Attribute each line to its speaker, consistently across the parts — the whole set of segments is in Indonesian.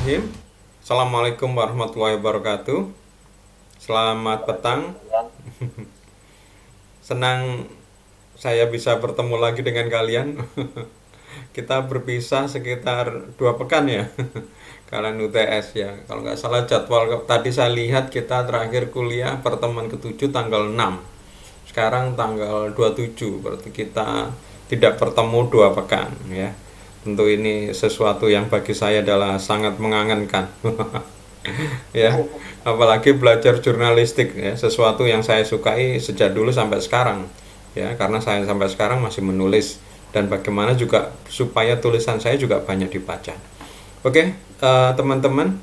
Speaker 1: Bismillahirrahmanirrahim. Assalamualaikum warahmatullahi wabarakatuh. Selamat petang. Senang saya bisa bertemu lagi dengan kalian. Kita berpisah sekitar 2 pekan ya. Kalian UTS ya. Kalau nggak salah jadwal tadi saya lihat kita terakhir kuliah pertemuan ke-7 tanggal 6. Sekarang tanggal 27. Berarti kita tidak bertemu 2 pekan ya. Tentu ini sesuatu yang bagi saya adalah sangat mengangankan. Ya, apalagi belajar jurnalistik ya, sesuatu yang saya sukai sejak dulu sampai sekarang. Ya, karena saya sampai sekarang masih menulis dan bagaimana juga supaya tulisan saya juga banyak dibaca. Oke, teman-teman,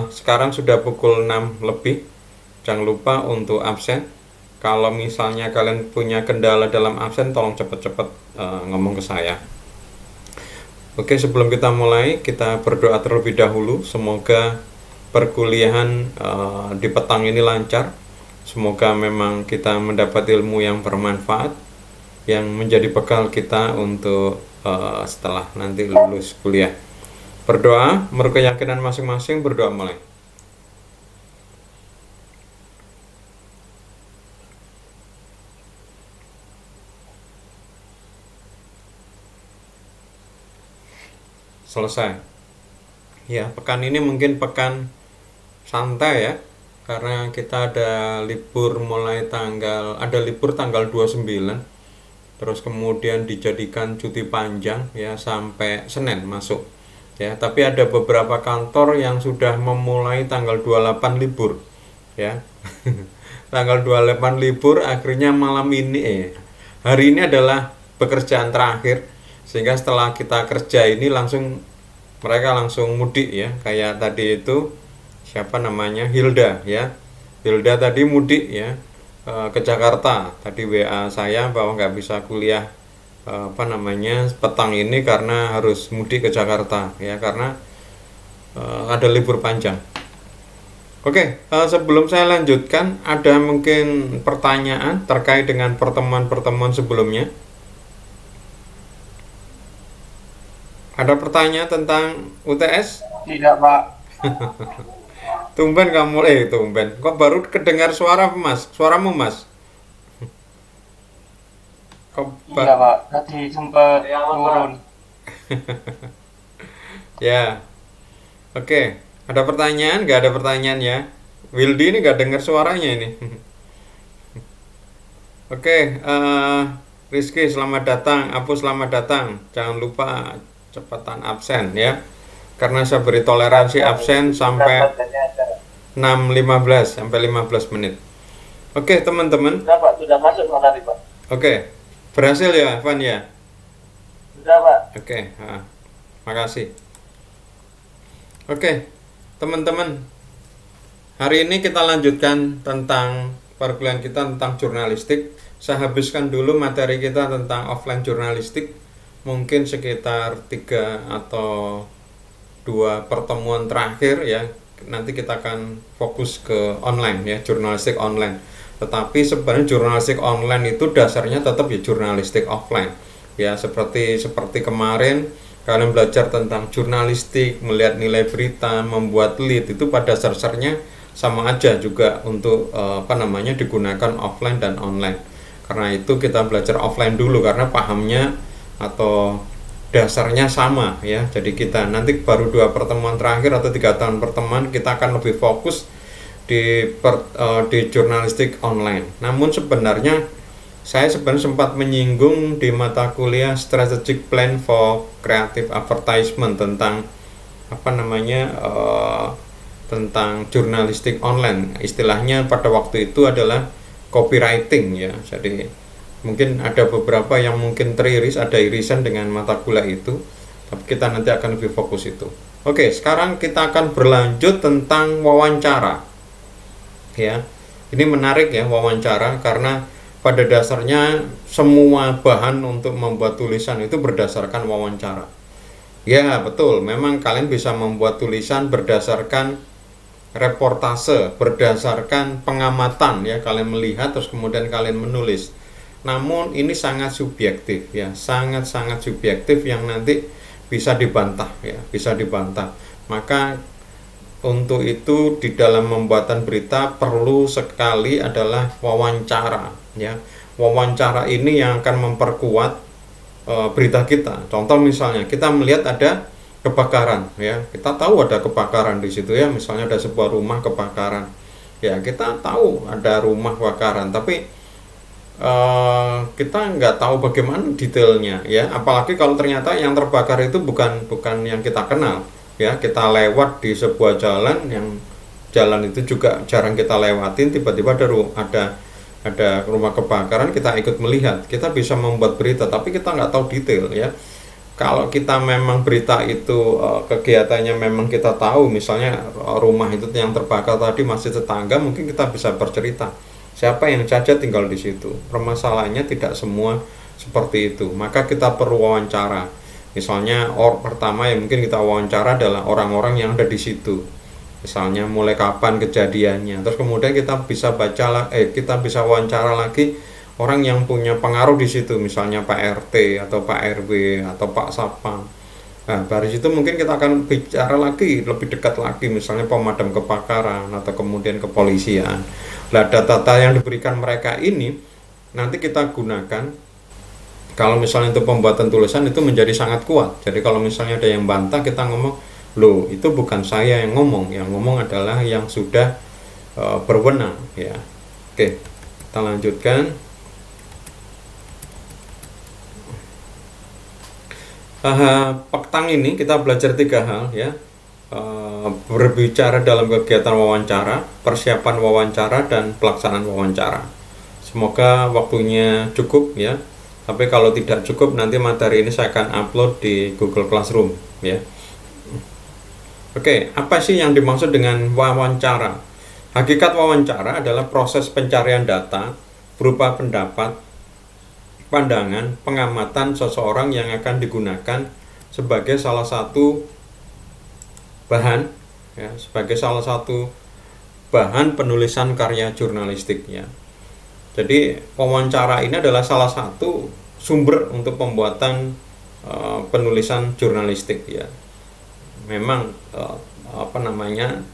Speaker 1: sekarang sudah pukul 6 lebih. Jangan lupa untuk absen. Kalau misalnya kalian punya kendala dalam absen, tolong cepat-cepat ngomong ke saya. Oke, sebelum kita mulai, kita berdoa terlebih dahulu. Semoga perkuliahan di petang ini lancar. Semoga memang kita mendapat ilmu yang bermanfaat, yang menjadi bekal kita untuk setelah nanti lulus kuliah. Berdoa, menurut keyakinan masing-masing, berdoa mulai. Selesai. Ya, pekan ini mungkin pekan santai ya. Karena kita ada libur tanggal 29. Terus kemudian dijadikan cuti panjang ya sampai Senin masuk. Ya, tapi ada beberapa kantor yang sudah memulai tanggal 28 libur. Ya. Tanggal 28 libur, akhirnya malam ini hari ini adalah pekerjaan terakhir. Sehingga setelah kita kerja ini mereka langsung mudik ya. Kayak tadi itu siapa namanya, Hilda ya. Hilda tadi mudik ya ke Jakarta. Tadi WA saya bahwa nggak bisa kuliah petang ini karena harus mudik ke Jakarta ya, karena ada libur panjang. Oke, sebelum saya lanjutkan, ada mungkin pertanyaan terkait dengan pertemuan-pertemuan sebelumnya. Ada pertanyaan tentang UTS?
Speaker 2: Tidak, Pak.
Speaker 1: Tumben kamu, tumben. Kok baru kedengar suara Mas? Suaramu Mas? Kok
Speaker 2: Iya, Pak. Tadi sempat turun.
Speaker 1: Ya, oke. Ada pertanyaan? Gak ada pertanyaan ya. Wildy ini gak dengar suaranya ini. Oke, Rizky selamat datang, Apu selamat datang. Jangan lupa cepetan absen ya. Karena saya beri toleransi absen sampai 6.15 sampai 15 menit. Oke, teman-teman.
Speaker 2: Sudah, Pak. Sudah masuk tadi, Pak.
Speaker 1: Oke. Berhasil ya, Van ya?
Speaker 2: Sudah, Pak.
Speaker 1: Oke, makasih. Oke, teman-teman. Hari ini kita lanjutkan tentang perkuliahan kita tentang jurnalistik. Saya habiskan dulu materi kita tentang offline jurnalistik. Mungkin sekitar 3 atau 2 pertemuan terakhir ya. Nanti kita akan fokus ke online ya, jurnalistik online. Tetapi sebenarnya jurnalistik online itu dasarnya tetap ya jurnalistik offline. Ya, seperti kemarin kalian belajar tentang jurnalistik, melihat nilai berita, membuat lead, itu pada dasarnya sama aja juga untuk digunakan offline dan online. Karena itu kita belajar offline dulu karena pahamnya atau dasarnya sama ya. Jadi kita nanti baru 2 pertemuan terakhir atau 3 tahun pertemuan kita akan lebih fokus di jurnalistik online. Namun sebenarnya saya sempat menyinggung di mata kuliah Strategic Plan for Creative Advertisement tentang tentang jurnalistik online. Istilahnya pada waktu itu adalah copywriting ya. Jadi mungkin ada beberapa yang mungkin teriris, ada irisan dengan mata kuliah itu, tapi kita nanti akan lebih fokus itu. Oke, sekarang kita akan berlanjut tentang wawancara. Ya, ini menarik ya wawancara karena pada dasarnya semua bahan untuk membuat tulisan itu berdasarkan wawancara. Ya, betul. Memang kalian bisa membuat tulisan berdasarkan reportase, berdasarkan pengamatan ya, kalian melihat terus kemudian kalian menulis. Namun ini sangat subjektif ya, sangat-sangat subjektif yang nanti bisa dibantah ya, bisa dibantah. Maka untuk itu di dalam pembuatan berita perlu sekali adalah wawancara, ya. Wawancara ini yang akan memperkuat berita kita. Contoh misalnya kita melihat ada kebakaran, ya. Kita tahu ada kebakaran di situ, ya. Misalnya ada sebuah rumah kebakaran. Ya, kita tahu ada rumah kebakaran, tapi kita nggak tahu bagaimana detailnya, ya. Apalagi kalau ternyata yang terbakar itu bukan yang kita kenal, ya. Kita lewat di sebuah jalan yang jalan itu juga jarang kita lewatin, tiba-tiba ada rumah kebakaran, kita ikut melihat, kita bisa membuat berita, tapi kita nggak tahu detail, ya. Kalau kita memang berita itu kegiatannya memang kita tahu, misalnya rumah itu yang terbakar tadi masih tetangga, mungkin kita bisa bercerita siapa yang saja tinggal di situ. Permasalahannya tidak semua seperti itu, maka kita perlu wawancara. Misalnya pertama yang mungkin kita wawancara adalah orang-orang yang ada di situ, misalnya mulai kapan kejadiannya, terus kemudian kita bisa kita bisa wawancara lagi orang yang punya pengaruh di situ, misalnya Pak RT atau Pak RW atau Pak Sapam. Nah, dari situ mungkin kita akan bicara lagi lebih dekat lagi, misalnya pemadam kebakaran atau kemudian kepolisian. Nah, data-data yang diberikan mereka ini nanti kita gunakan kalau misalnya untuk pembuatan tulisan itu menjadi sangat kuat. Jadi kalau misalnya ada yang bantah, kita ngomong, loh itu bukan saya yang ngomong adalah yang sudah berwenang, ya. Oke, kita lanjutkan. Petang ini kita belajar 3 hal, ya. Berbicara dalam kegiatan wawancara, persiapan wawancara, dan pelaksanaan wawancara. Semoga waktunya cukup, ya. Tapi kalau tidak cukup, nanti materi ini saya akan upload di Google Classroom, ya. Oke, apa sih yang dimaksud dengan wawancara? Hakikat wawancara adalah proses pencarian data berupa pendapat, pandangan, pengamatan seseorang yang akan digunakan sebagai salah satu bahan, ya, sebagai salah satu bahan penulisan karya jurnalistik, ya. Jadi wawancara ini adalah salah satu sumber untuk pembuatan penulisan jurnalistik, ya. Memang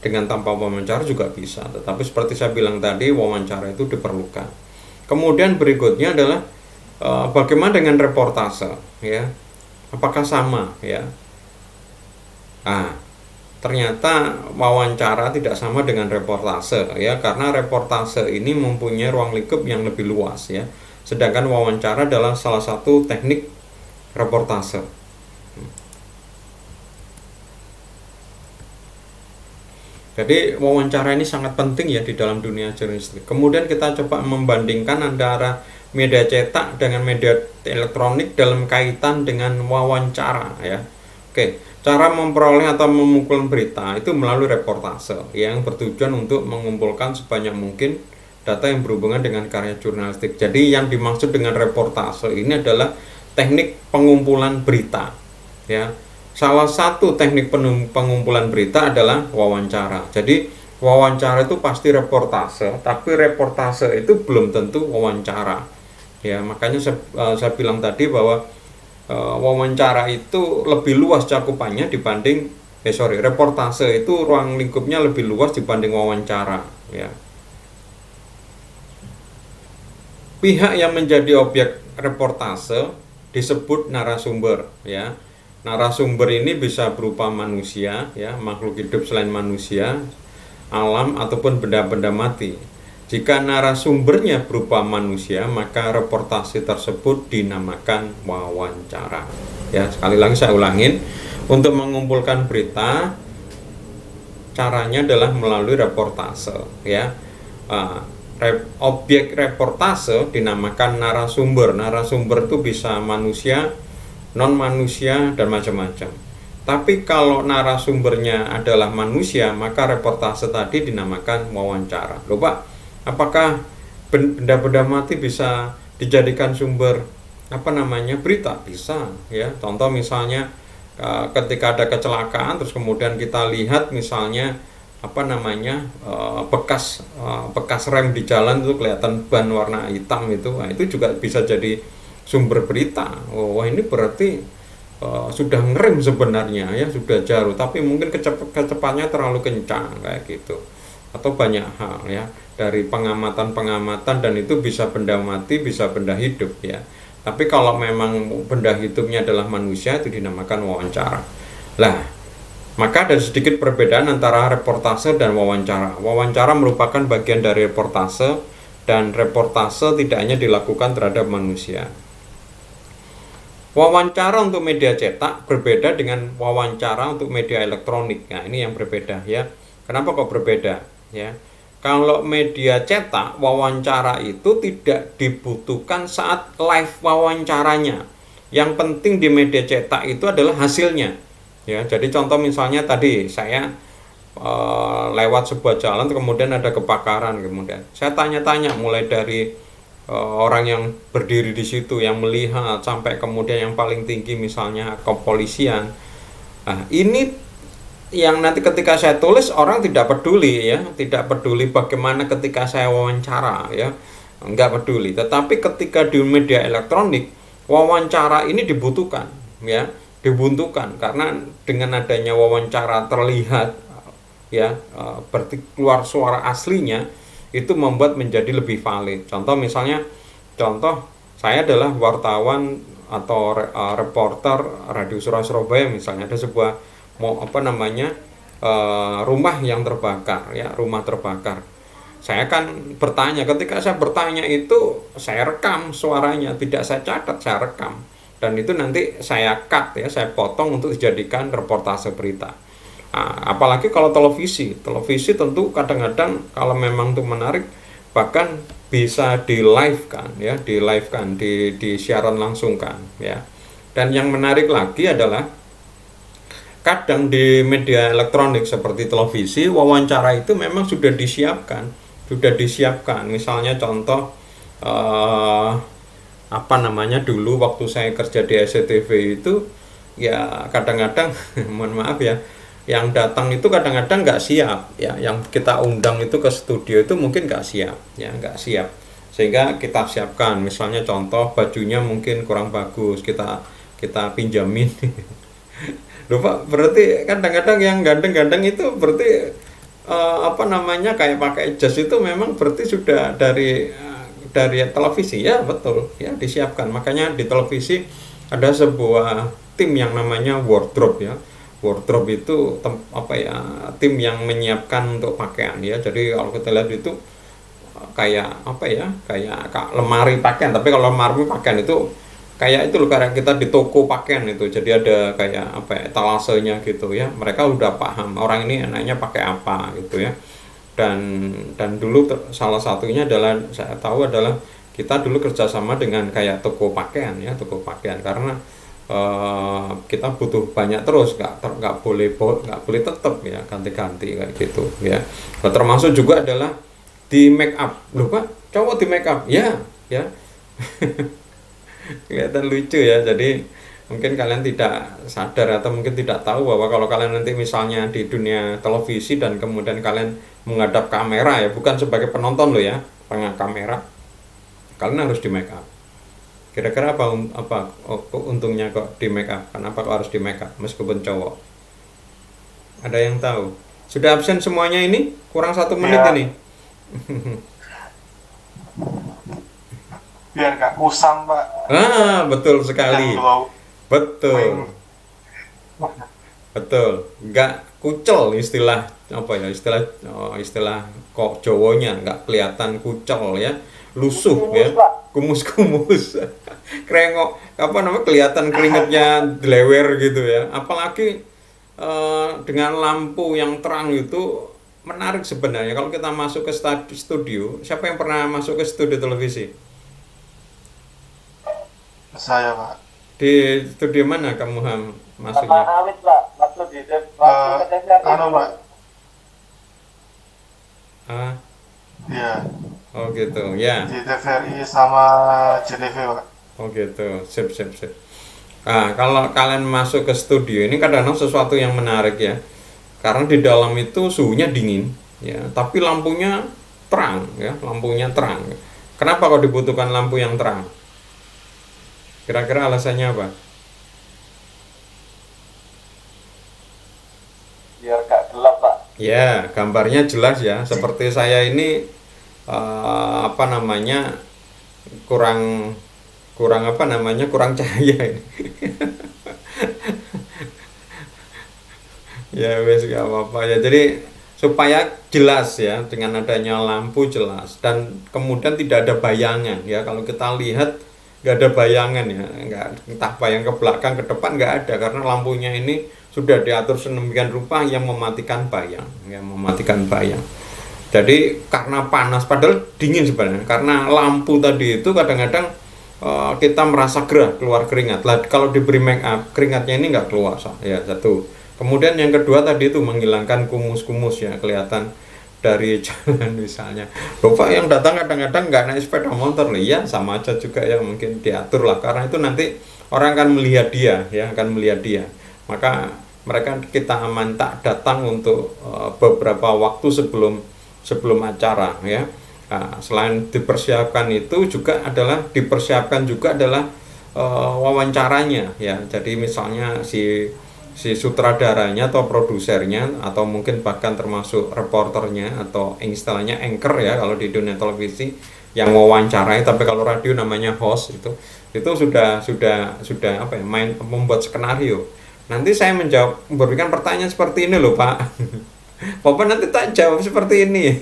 Speaker 1: dengan tanpa wawancara juga bisa, tetapi seperti saya bilang tadi, wawancara itu diperlukan. Kemudian berikutnya adalah bagaimana dengan reportase, ya? Apakah sama, ya? Ternyata wawancara tidak sama dengan reportase, ya, karena reportase ini mempunyai ruang lingkup yang lebih luas, ya. Sedangkan wawancara adalah salah satu teknik reportase. Jadi wawancara ini sangat penting, ya, di dalam dunia jurnalistik. Kemudian kita coba membandingkan antara media cetak dengan media elektronik dalam kaitan dengan wawancara, ya. Oke, cara memperoleh atau mengumpulkan berita itu melalui reportase yang bertujuan untuk mengumpulkan sebanyak mungkin data yang berhubungan dengan karya jurnalistik. Jadi yang dimaksud dengan reportase ini adalah teknik pengumpulan berita, ya. Salah satu teknik pengumpulan berita adalah wawancara. Jadi wawancara itu pasti reportase, tapi reportase itu belum tentu wawancara. Ya, makanya saya bilang tadi bahwa wawancara itu lebih luas cakupannya dibanding reportase itu ruang lingkupnya lebih luas dibanding wawancara, ya. Pihak yang menjadi objek reportase disebut narasumber, ya. Narasumber ini bisa berupa manusia, ya, makhluk hidup selain manusia, alam ataupun benda-benda mati. Jika narasumbernya berupa manusia, maka reportase tersebut dinamakan wawancara. Ya, sekali lagi saya ulangin, untuk mengumpulkan berita, caranya adalah melalui reportase, ya. Objek reportase dinamakan narasumber. Narasumber itu bisa manusia, non manusia, dan macam-macam. Tapi kalau narasumbernya adalah manusia, maka reportase tadi dinamakan wawancara. Loh Pak, apakah benda-benda mati bisa dijadikan sumber berita? Bisa, ya. Contoh misalnya ketika ada kecelakaan, terus kemudian kita lihat misalnya bekas rem di jalan itu kelihatan ban warna hitam itu, nah, itu juga bisa jadi sumber berita. Wah, ini berarti sudah ngerem sebenarnya ya, sudah jauh, tapi mungkin kecepatannya terlalu kencang kayak gitu, atau banyak hal ya dari pengamatan-pengamatan, dan itu bisa benda mati, bisa benda hidup ya. Tapi kalau memang benda hidupnya adalah manusia, itu dinamakan wawancara. Lah, maka ada sedikit perbedaan antara reportase dan wawancara. Wawancara merupakan bagian dari reportase, dan reportase tidak hanya dilakukan terhadap manusia. Wawancara untuk media cetak berbeda dengan wawancara untuk media elektronik. Nah, ini yang berbeda ya. Kenapa kok berbeda? Ya. Kalau media cetak, wawancara itu tidak dibutuhkan saat live wawancaranya. Yang penting di media cetak itu adalah hasilnya. Ya, jadi contoh misalnya tadi saya lewat sebuah jalan, kemudian ada kebakaran, kemudian saya tanya-tanya mulai dari orang yang berdiri di situ, yang melihat, sampai kemudian yang paling tinggi misalnya kepolisian. Nah, ini yang nanti ketika saya tulis orang tidak peduli ya, tidak peduli bagaimana ketika saya wawancara ya, nggak peduli. Tetapi ketika di media elektronik, wawancara ini dibutuhkan ya, dibutuhkan karena dengan adanya wawancara terlihat ya, berarti keluar suara aslinya, itu membuat menjadi lebih valid. Contoh misalnya, contoh saya adalah wartawan atau reporter Radio Surabaya misalnya, ada sebuah rumah yang terbakar ya, rumah terbakar. Saya kan bertanya, ketika saya bertanya itu saya rekam suaranya, tidak saya catat, saya rekam, dan itu nanti saya cut ya, saya potong untuk dijadikan reportase berita. Nah, apalagi kalau televisi tentu kadang-kadang kalau memang itu menarik, bahkan bisa di live kan ya, di siaran langsung kan ya. Dan yang menarik lagi adalah kadang di media elektronik seperti televisi, wawancara itu memang sudah disiapkan. Misalnya contoh dulu waktu saya kerja di SCTV itu ya, kadang-kadang mohon maaf ya, yang datang itu kadang-kadang nggak siap ya, yang kita undang itu ke studio itu mungkin nggak siap ya, nggak siap, sehingga kita siapkan. Misalnya contoh bajunya mungkin kurang bagus, kita pinjamin. Lupa, berarti kadang-kadang yang ganteng-ganteng itu berarti kayak pakai jas itu memang berarti sudah dari televisi ya, betul ya, disiapkan. Makanya di televisi ada sebuah tim yang namanya wardrobe ya. Wardrobe itu tim yang menyiapkan untuk pakaian ya. Jadi kalau kita lihat itu kayak lemari pakaian, tapi kalau lemari pakaian itu kayak itu loh, kayak kita di toko pakaian itu. Jadi ada kayak etalasenya gitu ya. Mereka udah paham orang ini enaknya pakai apa gitu ya. Dan dulu salah satunya adalah saya tahu adalah kita dulu kerjasama dengan kayak toko pakaian ya, toko pakaian, karena kita butuh banyak terus, nggak boleh tetap ya, ganti-ganti kayak gitu ya. Nah, termasuk juga adalah di make up. Loh Pak, cowok di make up ya kelihatan lucu ya. Jadi mungkin kalian tidak sadar atau mungkin tidak tahu bahwa kalau kalian nanti misalnya di dunia televisi dan kemudian kalian menghadap kamera ya, bukan sebagai penonton loh ya, tengah kamera, kalian harus di make up. Kira-kira apa untungnya kok di make up? Kenapa kok harus di make up meskipun cowok? Ada yang tahu? Sudah absen semuanya ini? Kurang 1 menit
Speaker 2: Ya,
Speaker 1: ini.
Speaker 2: biar nggak kusam, Pak.
Speaker 1: Betul
Speaker 2: Dan
Speaker 1: sekali.
Speaker 2: bau
Speaker 1: Betul.
Speaker 2: main.
Speaker 1: Betul. Nggak kucel, istilah kok Jawanya, nggak kelihatan kucel ya. Lusuh ya.
Speaker 2: Kumus, Pak.
Speaker 1: Kumus-kumus. Krengok, kelihatan keringetnya dilewer gitu ya. Apalagi dengan lampu yang terang itu menarik sebenarnya. Kalau kita masuk ke studio, siapa yang pernah masuk ke studio televisi?
Speaker 2: Saya, Pak.
Speaker 1: Di studio mana kamu
Speaker 2: Sama
Speaker 1: masuknya?
Speaker 2: Amit, Pak. Waktu ke TVRI. Pak.
Speaker 1: Ah,
Speaker 2: Iya,
Speaker 1: oh gitu ya.
Speaker 2: di TVRI sama JTV, Pak.
Speaker 1: Oh gitu, sip sip sip. Nah, kalau kalian masuk ke studio ini kadang-kadang sesuatu yang menarik ya. Karena di dalam itu suhunya dingin ya, tapi lampunya terang ya, lampunya terang. Kenapa kok dibutuhkan lampu yang terang? Kira-kira alasannya apa? Ya, gambarnya jelas ya. Seperti saya ini apa namanya kurang kurang apa namanya kurang cahaya ini. Ya wes gak apa-apa ya. Jadi supaya jelas ya dengan adanya lampu jelas dan kemudian tidak ada bayangan ya. Kalau kita lihat nggak ada bayangan ya, nggak entah bayang ke belakang ke depan nggak ada karena lampunya ini sudah diatur sedemikian rupa yang mematikan bayang, yang mematikan bayang. Jadi karena panas, padahal dingin sebenarnya. Karena lampu tadi itu kadang-kadang kita merasa gerah, keluar keringat. Lah kalau diberi make up, keringatnya ini nggak keluar, ya satu. Kemudian yang kedua tadi itu menghilangkan kumus-kumus ya, kelihatan dari jalan misalnya. Bapak yang datang kadang-kadang nggak naik sepeda motor nih, ya sama aja juga ya mungkin diatur lah. Karena itu nanti orang akan melihat dia, ya akan melihat dia. Maka mereka kita minta datang untuk beberapa waktu sebelum sebelum acara ya. Nah, selain dipersiapkan itu juga adalah dipersiapkan juga adalah wawancaranya ya. Jadi misalnya si sutradaranya atau produsernya atau mungkin bahkan termasuk reporternya atau istilahnya anchor ya kalau di dunia televisi yang wawancarai, tapi kalau radio namanya host itu sudah apa ya, main membuat skenario. Nanti saya menjawab memberikan pertanyaan seperti ini loh Pak. Bapak nanti tak jawab seperti ini.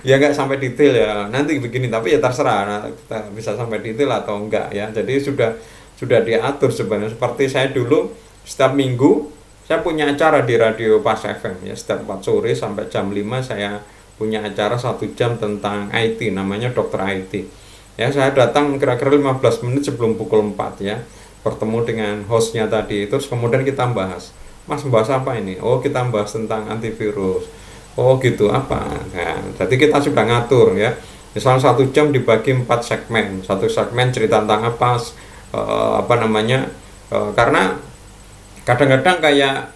Speaker 1: Ya nggak sampai detail ya nanti begini, tapi ya terserah nah, kita bisa sampai detail atau enggak ya. Jadi sudah diatur sebenarnya. Seperti saya dulu setiap minggu saya punya acara di radio Pas FM ya, setiap 4 sore sampai jam 5 saya punya acara 1 jam tentang IT, namanya Dokter IT ya. Saya datang kira-kira 15 menit sebelum pukul 4 ya, bertemu dengan hostnya tadi, terus kemudian kita bahas, Mas bahas apa ini? Oh kita bahas tentang antivirus. Oh gitu apa? Nah, jadi kita sudah ngatur ya. Misalnya 1 jam dibagi 4 segmen. Satu segmen cerita tentang apa? Apa namanya? Karena kadang-kadang kayak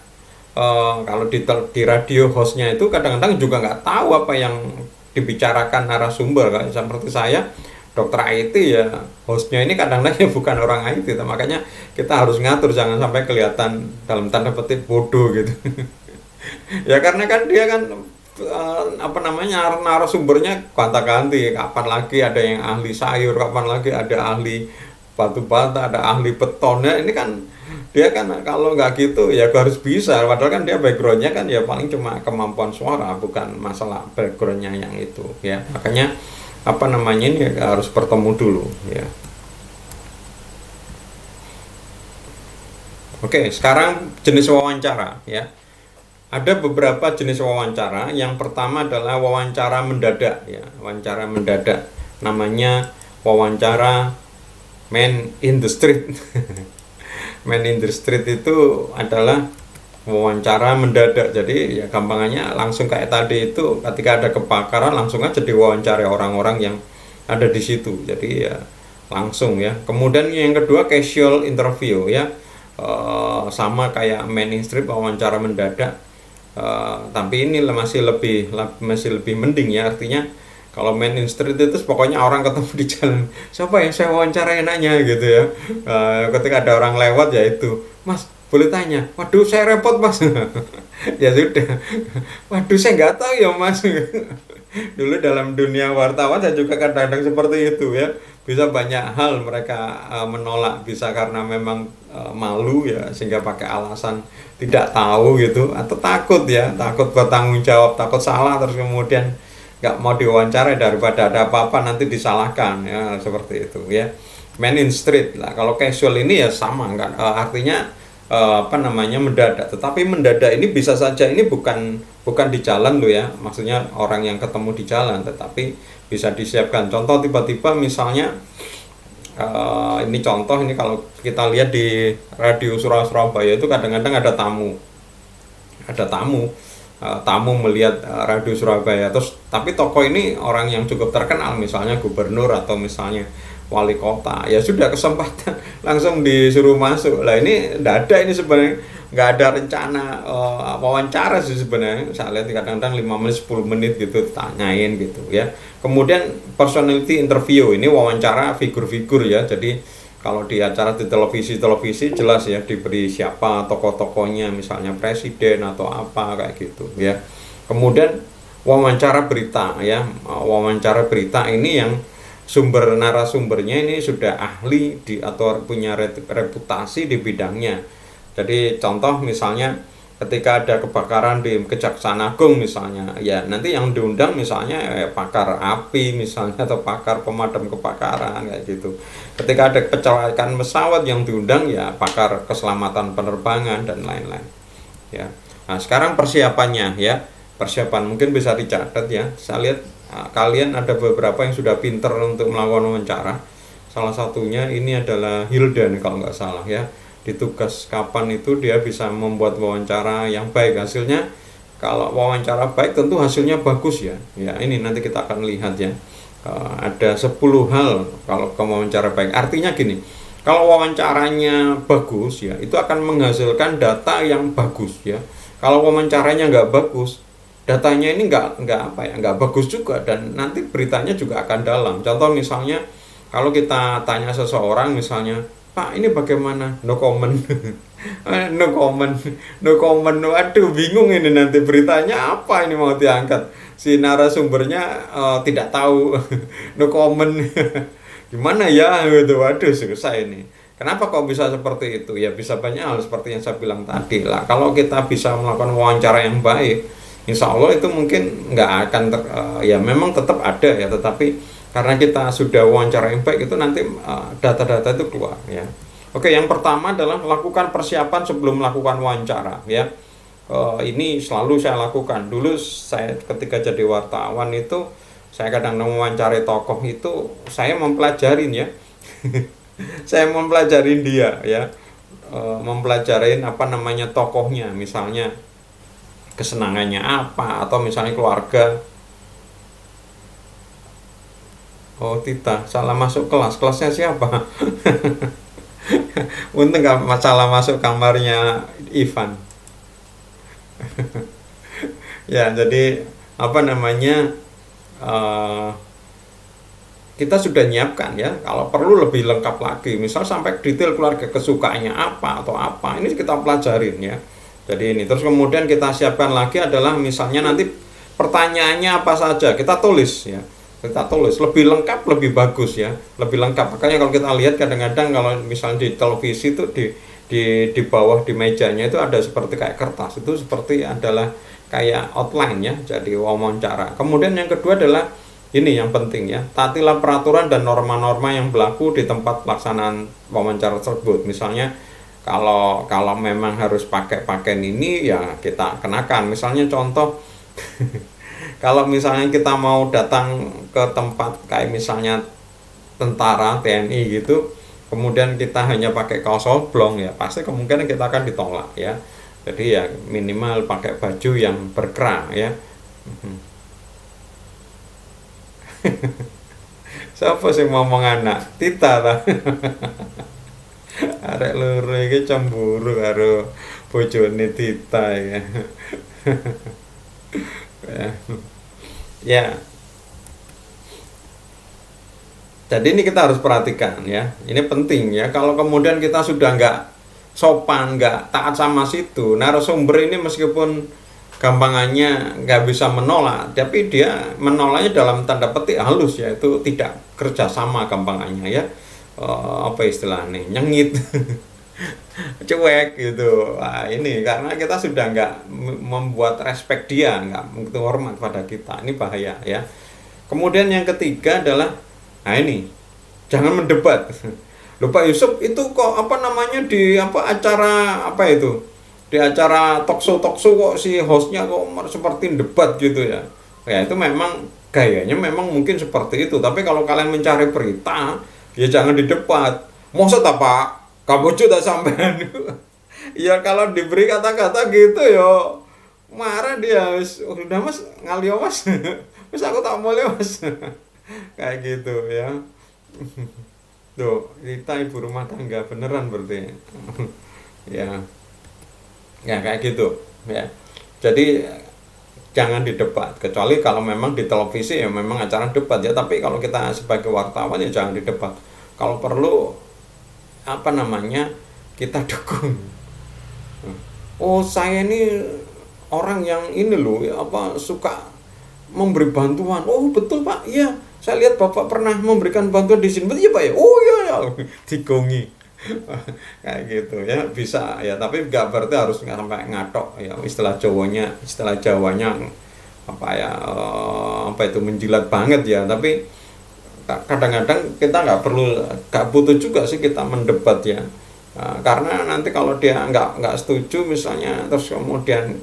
Speaker 1: kalau di radio hostnya itu kadang-kadang juga nggak tahu apa yang dibicarakan narasumber. Kayak seperti saya dokter IT ya, hostnya ini kadang-kadang ya bukan orang IT, makanya kita harus ngatur jangan sampai kelihatan dalam tanda petik bodoh gitu. Ya karena kan dia kan apa namanya narasumbernya gonta-ganti, kapan lagi ada yang ahli sayur, kapan lagi ada ahli batu bata, ada ahli betonnya. Ini kan dia kan kalau nggak gitu ya harus bisa, padahal kan dia backgroundnya kan ya paling cuma kemampuan suara, bukan masalah backgroundnya yang itu ya. Makanya apa namanya ini harus bertemu dulu ya. Oke, sekarang jenis wawancara ya. Ada beberapa jenis wawancara. Yang pertama adalah wawancara mendadak ya, wawancara mendadak. Namanya wawancara man in the street. Man in the street itu adalah wawancara mendadak. Jadi ya gampangannya langsung kayak tadi itu, ketika ada kebakaran langsung aja diwawancara orang-orang yang ada di situ. Jadi ya langsung ya. Kemudian yang kedua casual interview ya. Sama kayak man in street, wawancara mendadak. Tapi ini masih lebih mending ya, artinya kalau man in street itu pokoknya orang ketemu di jalan, siapa yang saya wawancara enaknya gitu ya. Ketika ada orang lewat ya itu, Mas boleh tanya, waduh saya repot Mas. Ya sudah, waduh saya nggak tahu ya Mas. Dulu dalam dunia wartawan saya juga kadang-kadang seperti itu ya, bisa banyak hal mereka menolak, bisa karena memang malu ya sehingga pakai alasan tidak tahu gitu, atau takut ya, takut bertanggung jawab, takut salah, terus kemudian nggak mau diwawancara daripada ada apa-apa nanti disalahkan ya, seperti itu ya. Man in street lah. Kalau casual ini ya sama kan, artinya apa namanya mendadak. Tetapi mendadak ini bisa saja ini bukan di jalan loh ya, maksudnya orang yang ketemu di jalan, tetapi bisa disiapkan. Contoh tiba-tiba misalnya ini contoh, ini kalau kita lihat di radio Surabaya itu kadang-kadang ada tamu melihat radio Surabaya, terus tapi tokoh ini orang yang cukup terkenal, misalnya gubernur atau misalnya wali kota, ya sudah kesempatan langsung disuruh masuk. Lah ini tidak ada, ini sebenarnya nggak ada rencana wawancara sih sebenarnya. Saya lihat kadang-kadang 5 menit 10 menit gitu tanyain gitu ya. Kemudian personality interview, ini wawancara figur-figur ya. Jadi Kalau di acara di televisi jelas ya diberi siapa tokoh-tokohnya, misalnya presiden atau apa kayak gitu ya. Kemudian wawancara berita ya, wawancara berita ini yang sumber narasumbernya ini sudah ahli di atau punya reputasi di bidangnya. Jadi contoh misalnya ketika ada kebakaran di Kejaksaan Agung misalnya, ya nanti yang diundang misalnya pakar api misalnya atau pakar pemadam kebakaran kayak gitu. Ketika ada kecelakaan pesawat yang diundang ya pakar keselamatan penerbangan dan lain-lain. Ya. Nah, sekarang persiapannya ya. Persiapan mungkin bisa dicatat ya. Saya lihat kalian ada beberapa yang sudah pinter untuk melakukan wawancara. Salah satunya ini adalah Hilda nih kalau nggak salah ya. Di tugas kapan itu dia bisa membuat wawancara yang baik. Hasilnya kalau wawancara baik tentu hasilnya bagus ya. Ya ini nanti kita akan lihat ya. Ada 10 hal kalau wawancara baik. Artinya gini, kalau wawancaranya bagus ya, itu akan menghasilkan data yang bagus ya. Kalau wawancaranya nggak bagus, datanya ini nggak bagus juga, dan nanti beritanya juga akan dalam. Contoh misalnya kalau kita tanya seseorang misalnya, Pak ini bagaimana? No comment. No comment. No comment. Waduh bingung ini nanti beritanya apa ini mau diangkat. Si narasumbernya tidak tahu. No comment. Gimana ya gitu. Waduh susah ini. Kenapa kok bisa seperti itu? Ya bisa banyak hal seperti yang saya bilang tadi lah. Kalau kita bisa melakukan wawancara yang baik, insya Allah itu mungkin nggak akan ya memang tetap ada ya, tetapi karena kita sudah wawancara yang baik itu nanti data-data itu keluar ya. Oke, yang pertama adalah lakukan persiapan sebelum melakukan wawancara ya. Ini selalu saya lakukan. Dulu saya ketika jadi wartawan itu saya kadang mewawancarai tokoh itu saya mempelajarin ya. Saya mempelajarin dia ya. Mempelajarin apa namanya tokohnya, misalnya kesenangannya apa, atau misalnya keluarga. Oh Tita, salah masuk kelas. Kelasnya siapa? Untung gak masalah masuk kamarnya Ivan. Ya, jadi apa namanya kita sudah nyiapkan ya. Kalau perlu lebih lengkap lagi, misal sampai detail keluarga kesukaannya apa atau apa, ini kita pelajarin ya. Jadi ini terus kemudian kita siapkan lagi adalah misalnya nanti pertanyaannya apa saja kita tulis ya. Kita tulis lebih lengkap, lebih bagus ya, lebih lengkap. Makanya kalau kita lihat kadang-kadang kalau misalnya di televisi itu di bawah di mejanya itu ada seperti kayak kertas, itu seperti adalah kayak outline ya, jadi wawancara. Kemudian yang kedua adalah ini yang penting ya, taatilah peraturan dan norma-norma yang berlaku di tempat pelaksanaan wawancara tersebut. Misalnya kalau memang harus pakai pakaian ini ya kita kenakan. Misalnya contoh kalau misalnya kita mau datang ke tempat kayak misalnya tentara, TNI gitu, kemudian kita hanya pakai kaos oblong ya, pasti kemungkinan kita akan ditolak ya. Jadi ya minimal pakai baju yang berkerah ya. Siapa sih ngomong anak? Tita lah. Arek loro iki cemburu karo bojone Tita ya. Ya. Jadi ini kita harus perhatikan ya. Ini penting ya. Kalau kemudian kita sudah nggak sopan, nggak taat sama situ, narasumber ini meskipun gampangannya nggak bisa menolak, tapi dia menolaknya dalam tanda petik halus ya. Itu tidak kerjasama gampangannya ya. Apa istilahnya? Nyengit. Cuek gitu. Nah, ini karena kita sudah nggak membuat respect dia, nggak hormat pada kita, ini bahaya ya. Kemudian yang ketiga adalah nah ini jangan mendebat. Loh Pak Yusuf itu kok apa namanya di apa acara apa itu, di acara talkshow kok si hostnya kok seperti debat gitu ya. Ya itu memang gayanya memang mungkin seperti itu, tapi kalau kalian mencari berita ya jangan di debat. Maksud apa kamu tak sampean? Ya kalau diberi kata-kata gitu yo marah dia. Udah mas ngalio mas. Mas aku tak boleh mas. Kayak gitu ya. Tuh kita ibu rumah tangga beneran berarti. Ya ya kayak gitu ya. Jadi jangan didebat, kecuali kalau memang di televisi ya memang acara debat ya, tapi kalau kita sebagai wartawan ya jangan didebat. Kalau perlu apa namanya, kita dukung. Oh, saya ini orang yang ini loh, ya, apa, suka memberi bantuan. Oh, betul Pak, iya. Saya lihat Bapak pernah memberikan bantuan di sini. Betul ya Pak ya? Oh iya ya, digongi. Kayak gitu ya, bisa ya, tapi nggak berarti harus nggak sampai ngatok ya, istilah Jawanya apa ya, apa itu, menjilat banget ya. Tapi kadang-kadang kita nggak butuh juga sih kita mendebat ya. Karena nanti kalau dia nggak setuju misalnya, terus kemudian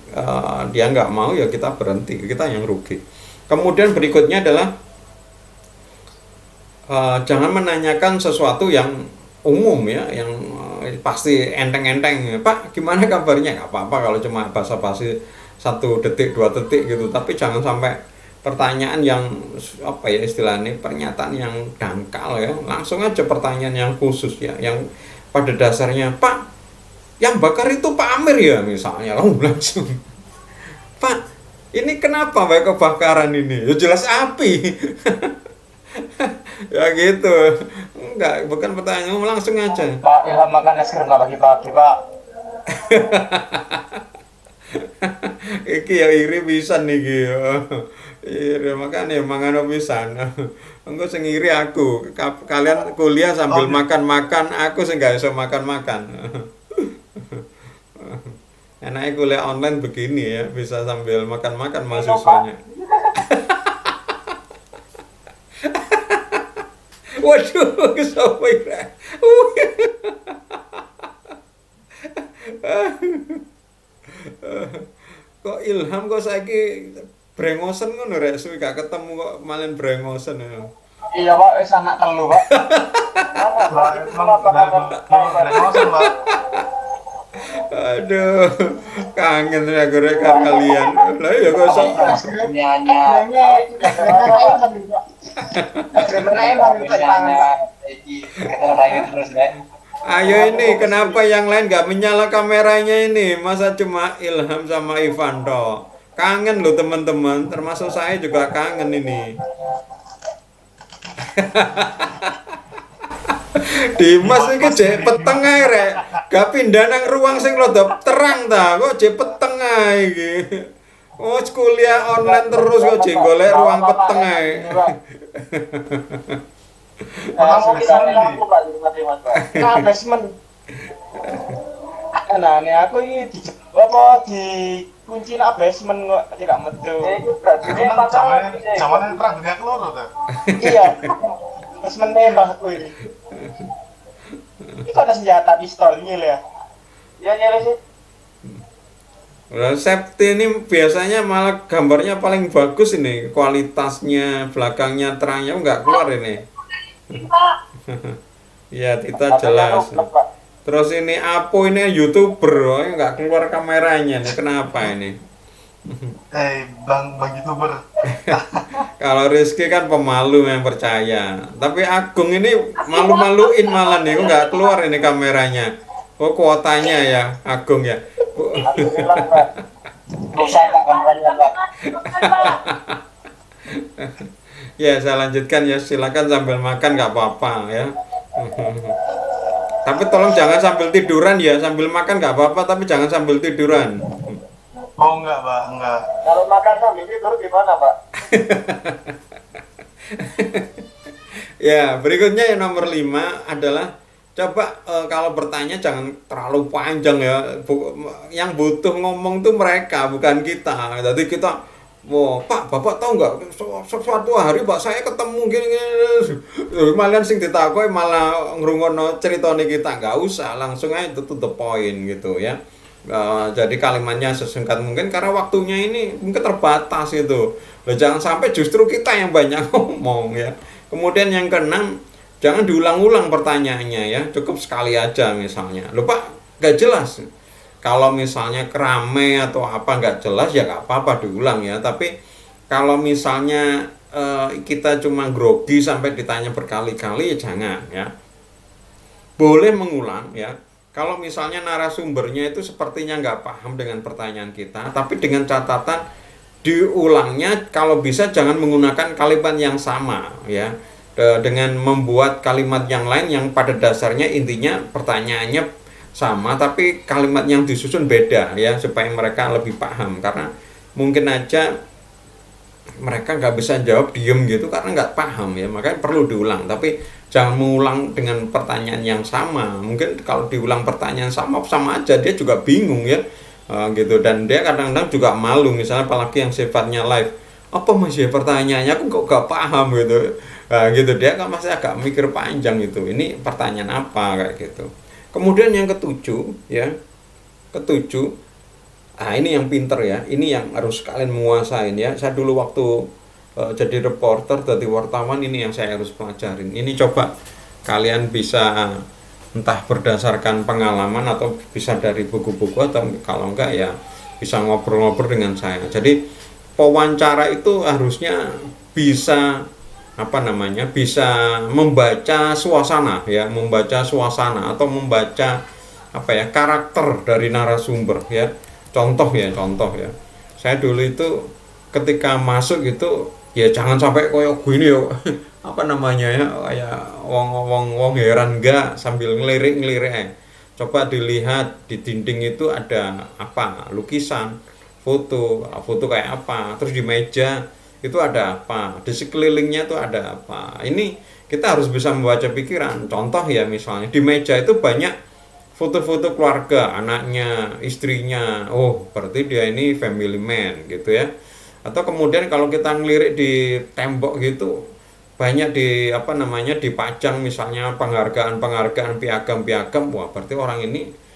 Speaker 1: dia nggak mau, ya kita berhenti, kita yang rugi. Kemudian berikutnya adalah jangan menanyakan sesuatu yang umum ya, yang pasti enteng-enteng. Pak, gimana kabarnya? Nggak apa-apa kalau cuma basa-basi 1 detik 2 detik gitu, tapi jangan sampai pertanyaan yang apa ya istilahnya, pernyataan yang dangkal ya. Langsung aja pertanyaan yang khusus ya, yang pada dasarnya, Pak, yang bakar itu Pak Amir ya misalnya. Langsung, Pak, ini kenapa Pak kebakaran ini? Ya jelas api. Ya gitu. Enggak, bukan pertanyaan, langsung aja.
Speaker 2: Pak Ilham makan es krim nggak pagi-pagi, Pak?
Speaker 1: Iki ya iri pisan niki. Iri makanya mangan pisan. Engko sing iri aku. Kalian kuliah sambil
Speaker 2: Oh,
Speaker 1: makan-makan, aku sing gak iso makan-makan. Enaknya kuliah online begini ya, bisa sambil makan-makan mahasiswanya. Waduh, kesapa ira? Kok Ilham kok saiki brengosen ngono rek, suwi gak ketemu kok malen brengosen ya.
Speaker 2: iya Pak, anak telu Pak. Pak, emang dari Mosen Pak.
Speaker 1: Aduh, kangen ya gue kalian. Lah ya kok sok.
Speaker 2: Nyanyi.
Speaker 1: Ayo ini, kenapa yang lain nggak menyala kameranya ini? Masa cuma Ilham sama Ivan toh? Kangen loh teman-teman, termasuk saya juga kangen ini. Dimas iki jek peteng ae rek. Gak pindah nang ruang sing rada terang ta, kok jek peteng ae iki. Oh, kuliah online terus kok jek golek ruang peteng ae.
Speaker 2: Kamu kita aku Pak di rumah Mas Pak. Nah, basement. Nah, ini aku ini di apa di kunci nak basement kok tidak metu. Aku nang jaman perang dunia keloro ta. Iya. Basement nembak aku ini. Ini kok ada senjata pistol ini ya? Iya nyari sih.
Speaker 1: Nah, safety ini biasanya malah gambarnya paling bagus ini, kualitasnya, belakangnya terangnya nggak keluar ini. Ya, kita jelas. Terus ini Apo ini YouTuber, oh, nggak keluar kameranya nih, kenapa ini?
Speaker 2: Bang YouTuber.
Speaker 1: Kalau Rizky kan pemalu yang percaya, tapi Agung ini malu-maluin malah nih, kok nggak keluar ini kameranya. Oh, kuotanya ya, Agung ya.
Speaker 2: Rusak Pak kameranya Pak.
Speaker 1: Ya, saya lanjutkan ya, silakan sambil makan nggak apa-apa ya. Tapi tolong jangan sambil tiduran ya, sambil makan nggak apa-apa, tapi jangan sambil tiduran.
Speaker 2: Oh enggak Pak, enggak. Kalau makan sambil tidur gimana Pak?
Speaker 1: Ya, berikutnya yang nomor 5 adalah coba kalau bertanya jangan terlalu panjang ya. Yang butuh ngomong tuh mereka, bukan kita. Jadi kita, wah Pak, Bapak tahu nggak suatu hari Pak saya ketemu gini. Malah sing ditakoi malah ngrungono ceritane kita, nggak usah, langsung aja to the point gitu ya. Jadi kalimatnya sesingkat mungkin karena waktunya ini mungkin terbatas gitu. Loh, jangan sampai justru kita yang banyak ngomong ya. Kemudian yang keenam, jangan diulang-ulang pertanyaannya ya, cukup sekali aja misalnya. Loh Pak, nggak jelas. Kalau misalnya kerame atau apa nggak jelas ya nggak apa-apa diulang ya. Tapi kalau misalnya kita cuma grogi sampai ditanya berkali-kali ya jangan ya. Boleh mengulang ya. Kalau misalnya narasumbernya itu sepertinya nggak paham dengan pertanyaan kita, tapi dengan catatan diulangnya kalau bisa jangan menggunakan kalimat yang sama ya. dengan membuat kalimat yang lain yang pada dasarnya intinya pertanyaannya sama tapi kalimat yang disusun beda ya, supaya mereka lebih paham. Karena mungkin aja mereka nggak bisa jawab diem gitu karena nggak paham ya, makanya perlu diulang. Tapi jangan mengulang dengan pertanyaan yang sama. Mungkin kalau diulang pertanyaan sama aja dia juga bingung ya. Gitu, dan dia kadang-kadang juga malu, misalnya apalagi yang sifatnya live, apa masih pertanyaannya aku kok gak paham gitu. Gitu dia kan masih agak mikir panjang gitu, ini pertanyaan apa kayak gitu. Kemudian yang ketujuh ya, ketujuh, ini yang pinter ya, ini yang harus kalian menguasain ya. Saya dulu waktu jadi reporter, jadi wartawan, ini yang saya harus pelajarin. Ini coba kalian bisa entah berdasarkan pengalaman atau bisa dari buku-buku, atau kalau enggak ya bisa ngobrol-ngobrol dengan saya. Jadi pewawancara itu harusnya bisa bisa membaca suasana ya, membaca suasana atau membaca karakter dari narasumber ya. Contoh ya, saya dulu itu ketika masuk gitu ya jangan sampai koyok gini yo kayak wong heran enggak sambil ngelirik coba dilihat di dinding itu ada lukisan, foto kayak apa, terus di meja itu ada apa, di sekelilingnya itu ada apa. Ini kita harus bisa membaca pikiran. Contoh ya, misalnya di meja itu banyak foto-foto keluarga, anaknya, istrinya, berarti dia ini family man gitu ya. Atau kemudian kalau kita ngelirik di tembok gitu, banyak dipajang misalnya penghargaan piagam, wah berarti orang ini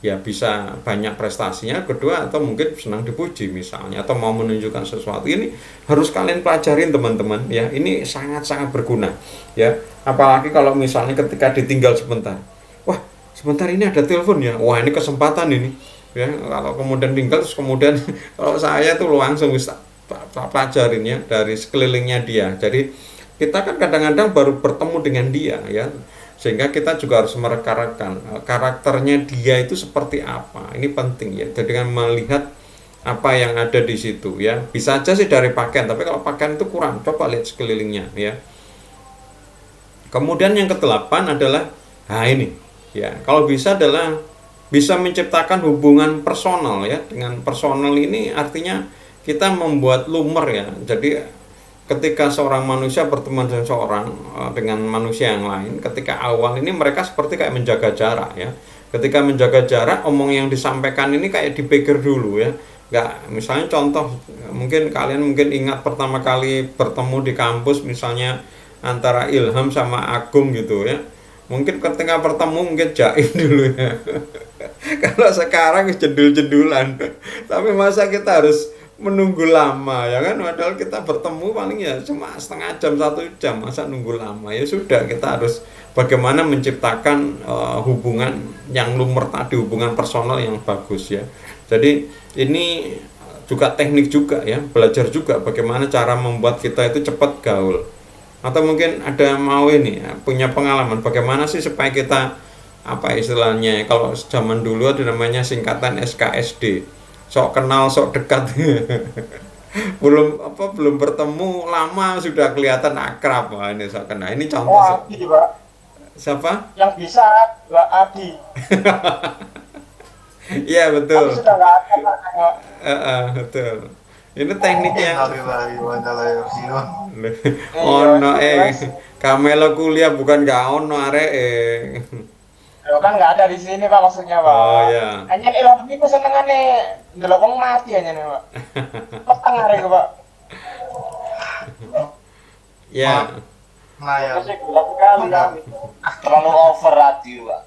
Speaker 1: ya bisa banyak prestasinya. Kedua, atau mungkin senang dipuji misalnya, atau mau menunjukkan sesuatu. Ini harus kalian pelajarin teman-teman ya, ini sangat-sangat berguna ya. Apalagi kalau misalnya ketika ditinggal sebentar, wah sebentar ini ada telepon ya, wah ini kesempatan ini ya. Kalau kemudian tinggal terus kemudian kalau saya tuh langsung bisa pelajarin ya dari sekelilingnya dia. Jadi kita kan kadang-kadang baru bertemu dengan dia ya, sehingga kita juga harus merekarkan karakternya dia itu seperti apa. Ini penting ya, jadi dengan melihat apa yang ada di situ ya. Bisa aja sih dari pakaian, tapi kalau pakaian itu kurang, coba lihat sekelilingnya ya. Kemudian yang ke-8 adalah ini ya, kalau bisa adalah bisa menciptakan hubungan personal ya. Dengan personal ini artinya kita membuat lumer ya. Jadi ketika seorang manusia berteman dengan manusia yang lain, ketika awal ini mereka seperti kayak menjaga jarak ya. Ketika menjaga jarak, omong yang disampaikan ini kayak dipikir dulu ya. Nggak, misalnya contoh, kalian ingat pertama kali bertemu di kampus misalnya antara Ilham sama Agung gitu ya. Mungkin ketika bertemu jaim dulu ya. Kalau sekarang jendul-jendulan. Tapi masa kita harus menunggu lama ya kan, padahal kita bertemu paling ya cuma setengah jam, 1 jam, masa nunggu lama. Ya sudah, kita harus bagaimana menciptakan hubungan yang lumer tadi, hubungan personal yang bagus ya. Jadi ini juga teknik juga ya, belajar juga bagaimana cara membuat kita itu cepat gaul. Atau mungkin ada mau punya pengalaman bagaimana sih supaya kita istilahnya, kalau zaman dulu ada namanya singkatan SKSD, sok kenal sok dekat. belum bertemu lama sudah kelihatan akrab. Wah, ini sok kenal. Ini contoh.
Speaker 2: Adi, Pak.
Speaker 1: Siapa?
Speaker 2: Yang bisa Mbak Adi.
Speaker 1: Iya betul.
Speaker 2: Tapi sudah nggak ada.
Speaker 1: Betul. Ini tekniknya. Kamelo kuliah bukan gak ono arek.
Speaker 2: Kan nggak ada di sini Pak, maksudnya Pak.
Speaker 1: Oh iya.
Speaker 2: Hanya Ilham itu senengane ndelok wong mati hanya nih Pak. Petang hari ke Pak.
Speaker 1: Ya.
Speaker 2: Nah ya. Masih gelap sekali kami. Terlalu over radio Pak.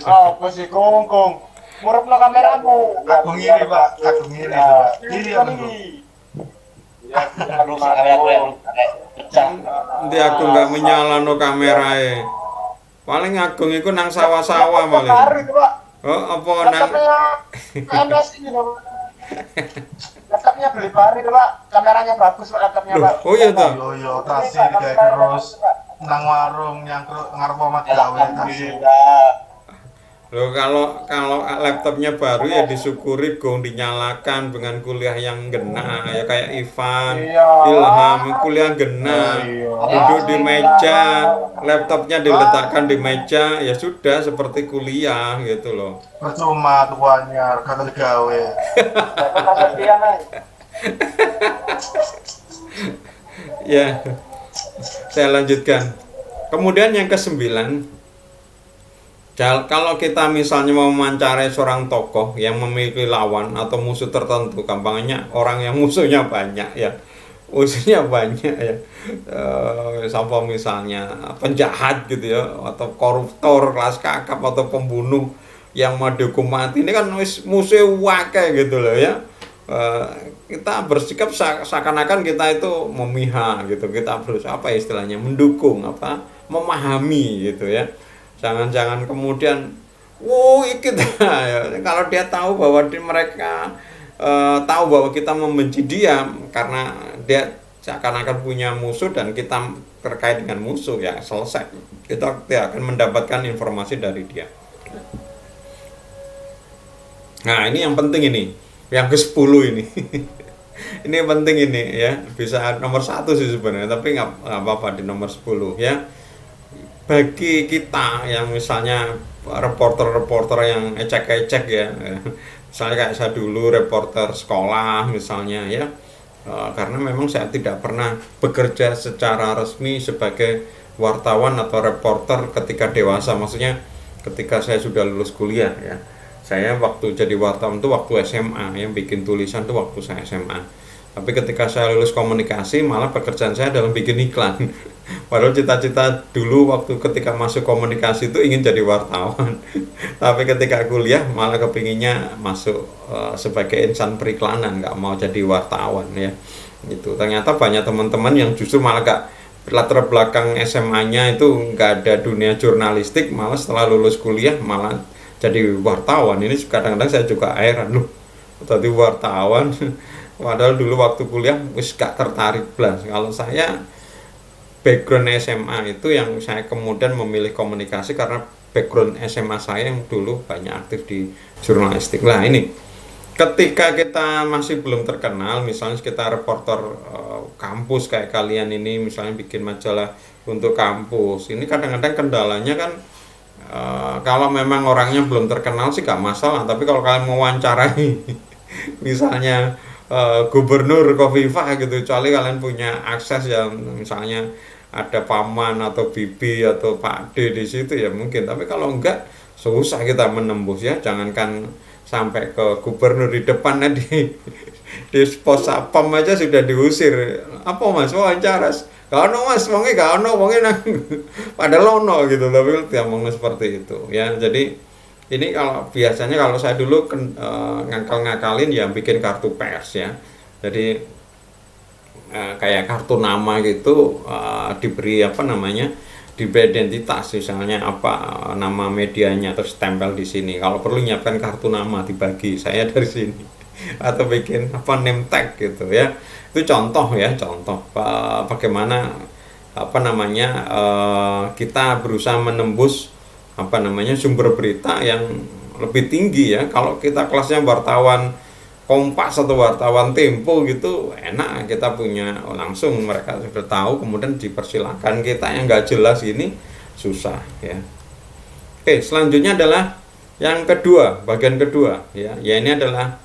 Speaker 2: Apa sih kungkung? Murupno kameramu. Aku ngiri Pak, aku ngiri. Ngiri apa nih? Ya, aduh kameraku yang pecah.
Speaker 1: Nanti aku nggak menyala no kamerae. Paling Agung itu nang sawah-sawah paling. Oh, apa nang
Speaker 2: MS ini Pak. Laptopnya beli baru Pak. Kameranya bagus Pak, laptopnya Pak.
Speaker 1: Oh iya toh.
Speaker 3: Yo tasi kayak terus nang warung yang ngarep omat gawe tasi.
Speaker 1: Loh, kalau kalau laptopnya baru ya disyukuri gong dinyalakan dengan kuliah yang ngena ya kayak Ivan,
Speaker 2: Iya.
Speaker 1: Ilham kuliah ngena,
Speaker 2: Iya.
Speaker 1: duduk di meja, laptopnya diletakkan di meja ya sudah seperti kuliah gitu loh.
Speaker 2: Percuma tuannya, kagak digawe.
Speaker 1: Ya, saya lanjutkan. Kemudian yang kesembilan, kalau kita misalnya mau mewawancarai seorang tokoh yang memiliki lawan atau musuh tertentu, gampangnya orang yang musuhnya banyak ya, musuhnya banyak ya, sampai misalnya penjahat gitu ya, atau koruptor kelas kakap atau pembunuh yang mau dihukum mati ini kan musuh wakai gitu loh ya. Eh, kita bersikap seakan-akan kita itu memihak gitu, kita berusaha apa ya istilahnya mendukung apa memahami gitu ya. Jangan-jangan kemudian, wow, kita ya, kalau dia tahu bahwa mereka tahu bahwa kita membenci dia karena dia seakan-akan punya musuh dan kita terkait dengan musuh ya selesai. Kita tidak akan mendapatkan informasi dari dia. Nah ini yang penting ini, yang ke-10 ini. Ini penting ini ya, bisa nomor 1 sih sebenarnya, tapi nggak apa-apa di nomor 10 ya. Bagi kita yang misalnya reporter-reporter yang ecek-ecek ya, misalnya kayak saya dulu reporter sekolah misalnya ya, karena memang saya tidak pernah bekerja secara resmi sebagai wartawan atau reporter ketika dewasa, maksudnya ketika saya sudah lulus kuliah ya. Saya waktu jadi wartawan itu waktu SMA, yang bikin tulisan tuh waktu saya SMA. Tapi ketika saya lulus komunikasi, malah pekerjaan saya adalah bikin iklan. Padahal cita-cita dulu waktu ketika masuk komunikasi itu ingin jadi wartawan. Tapi ketika kuliah malah kepinginnya masuk sebagai insan periklanan, nggak mau jadi wartawan ya. Gitu. Ternyata banyak teman-teman yang justru malah gak latar belakang SMA-nya itu nggak ada dunia jurnalistik, malah setelah lulus kuliah malah jadi wartawan. Ini kadang-kadang saya juga heran loh, tadi wartawan padahal dulu waktu kuliah wis gak tertarik belas. Kalau saya background SMA itu yang saya kemudian memilih komunikasi karena background SMA saya yang dulu banyak aktif di jurnalistik. Lah ini ketika kita masih belum terkenal, misalnya kita reporter kampus kayak kalian ini, misalnya bikin majalah untuk kampus, ini kadang-kadang kendalanya kan kalau memang orangnya belum terkenal sih gak masalah, tapi kalau kalian mau wawancarai misalnya gubernur Khofifah gitu, kecuali kalian punya akses yang misalnya ada paman atau bibi atau Pak D di situ ya mungkin, tapi kalau enggak susah kita menembus ya. Jangankan sampai ke gubernur, di depannya di pos satpam aja sudah diusir. Apa mas wawancara? Gak ono mas, wongnya gak ono, wongnya nang padahal ono gitu, tapi dia ngomong seperti itu ya. Jadi ini kalau biasanya kalau saya dulu ngakal-ngakalin ya bikin kartu pers ya. Jadi kayak kartu nama gitu, diberi apa namanya, diberi identitas, misalnya apa nama medianya terus tempel di sini. Kalau perlu nyiapkan kartu nama dibagi saya dari sini atau bikin apa name tag gitu ya. Itu contoh ya, contoh bagaimana apa namanya kita berusaha menembus apa namanya sumber berita yang lebih tinggi ya. Kalau kita kelasnya wartawan Kompas atau wartawan Tempo gitu enak, kita punya langsung mereka sudah tahu, kemudian dipersilakan. Kita yang nggak jelas ini susah ya. Oke, selanjutnya adalah yang kedua, bagian kedua ya. Ya ini adalah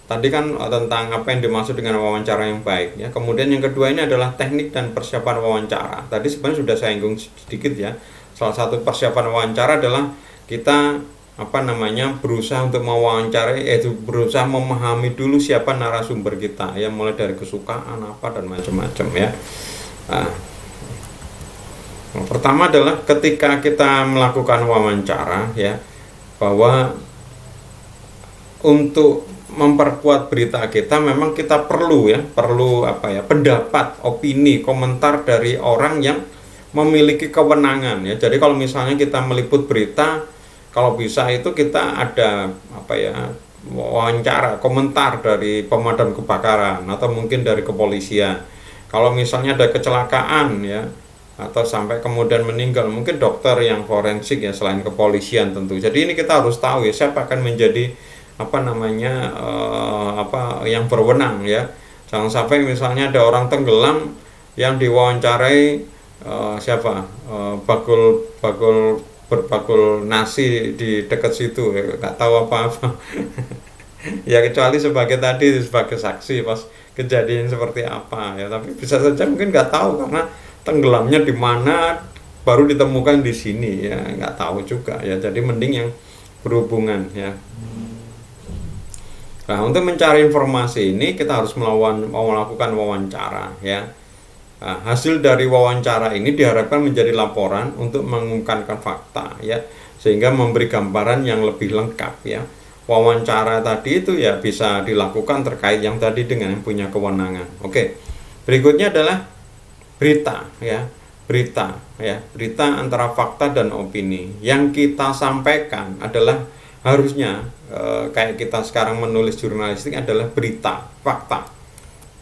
Speaker 1: tadi kan tentang apa yang dimaksud dengan wawancara yang baik ya. Kemudian yang kedua ini adalah teknik dan persiapan wawancara. Tadi sebenarnya sudah saya singgung sedikit ya. Salah satu persiapan wawancara adalah kita apa namanya berusaha untuk mewawancarai, berusaha memahami dulu siapa narasumber kita ya, mulai dari kesukaan apa dan macam-macam ya. Nah, pertama adalah ketika kita melakukan wawancara ya, bahwa untuk memperkuat berita kita memang kita perlu ya, perlu apa ya, pendapat, opini, komentar dari orang yang memiliki kewenangan ya. Jadi kalau misalnya kita meliput berita, kalau bisa itu kita ada apa ya, wawancara, komentar dari pemadam kebakaran atau mungkin dari kepolisian. Kalau misalnya ada kecelakaan ya, atau sampai kemudian meninggal, mungkin dokter yang forensik ya, selain kepolisian tentu. Jadi ini kita harus tahu ya, siapa akan menjadi yang berwenang ya. Jangan sampai misalnya ada orang tenggelam yang diwawancarai berbakul nasi di dekat situ ya, nggak tahu apa-apa. Ya kecuali sebagai saksi pas kejadian seperti apa ya, tapi bisa saja mungkin nggak tahu karena tenggelamnya di mana baru ditemukan di sini ya, nggak tahu juga ya. Jadi mending yang berhubungan ya. Nah, untuk mencari informasi ini kita harus melakukan wawancara ya. Nah, hasil dari wawancara ini diharapkan menjadi laporan untuk mengungkapkan fakta ya, sehingga memberi gambaran yang lebih lengkap ya. Wawancara tadi itu ya bisa dilakukan terkait yang tadi dengan yang punya kewenangan. Oke. Berikutnya adalah berita ya. Berita antara fakta dan opini. Yang kita sampaikan adalah harusnya kayak kita sekarang menulis jurnalistik adalah berita, fakta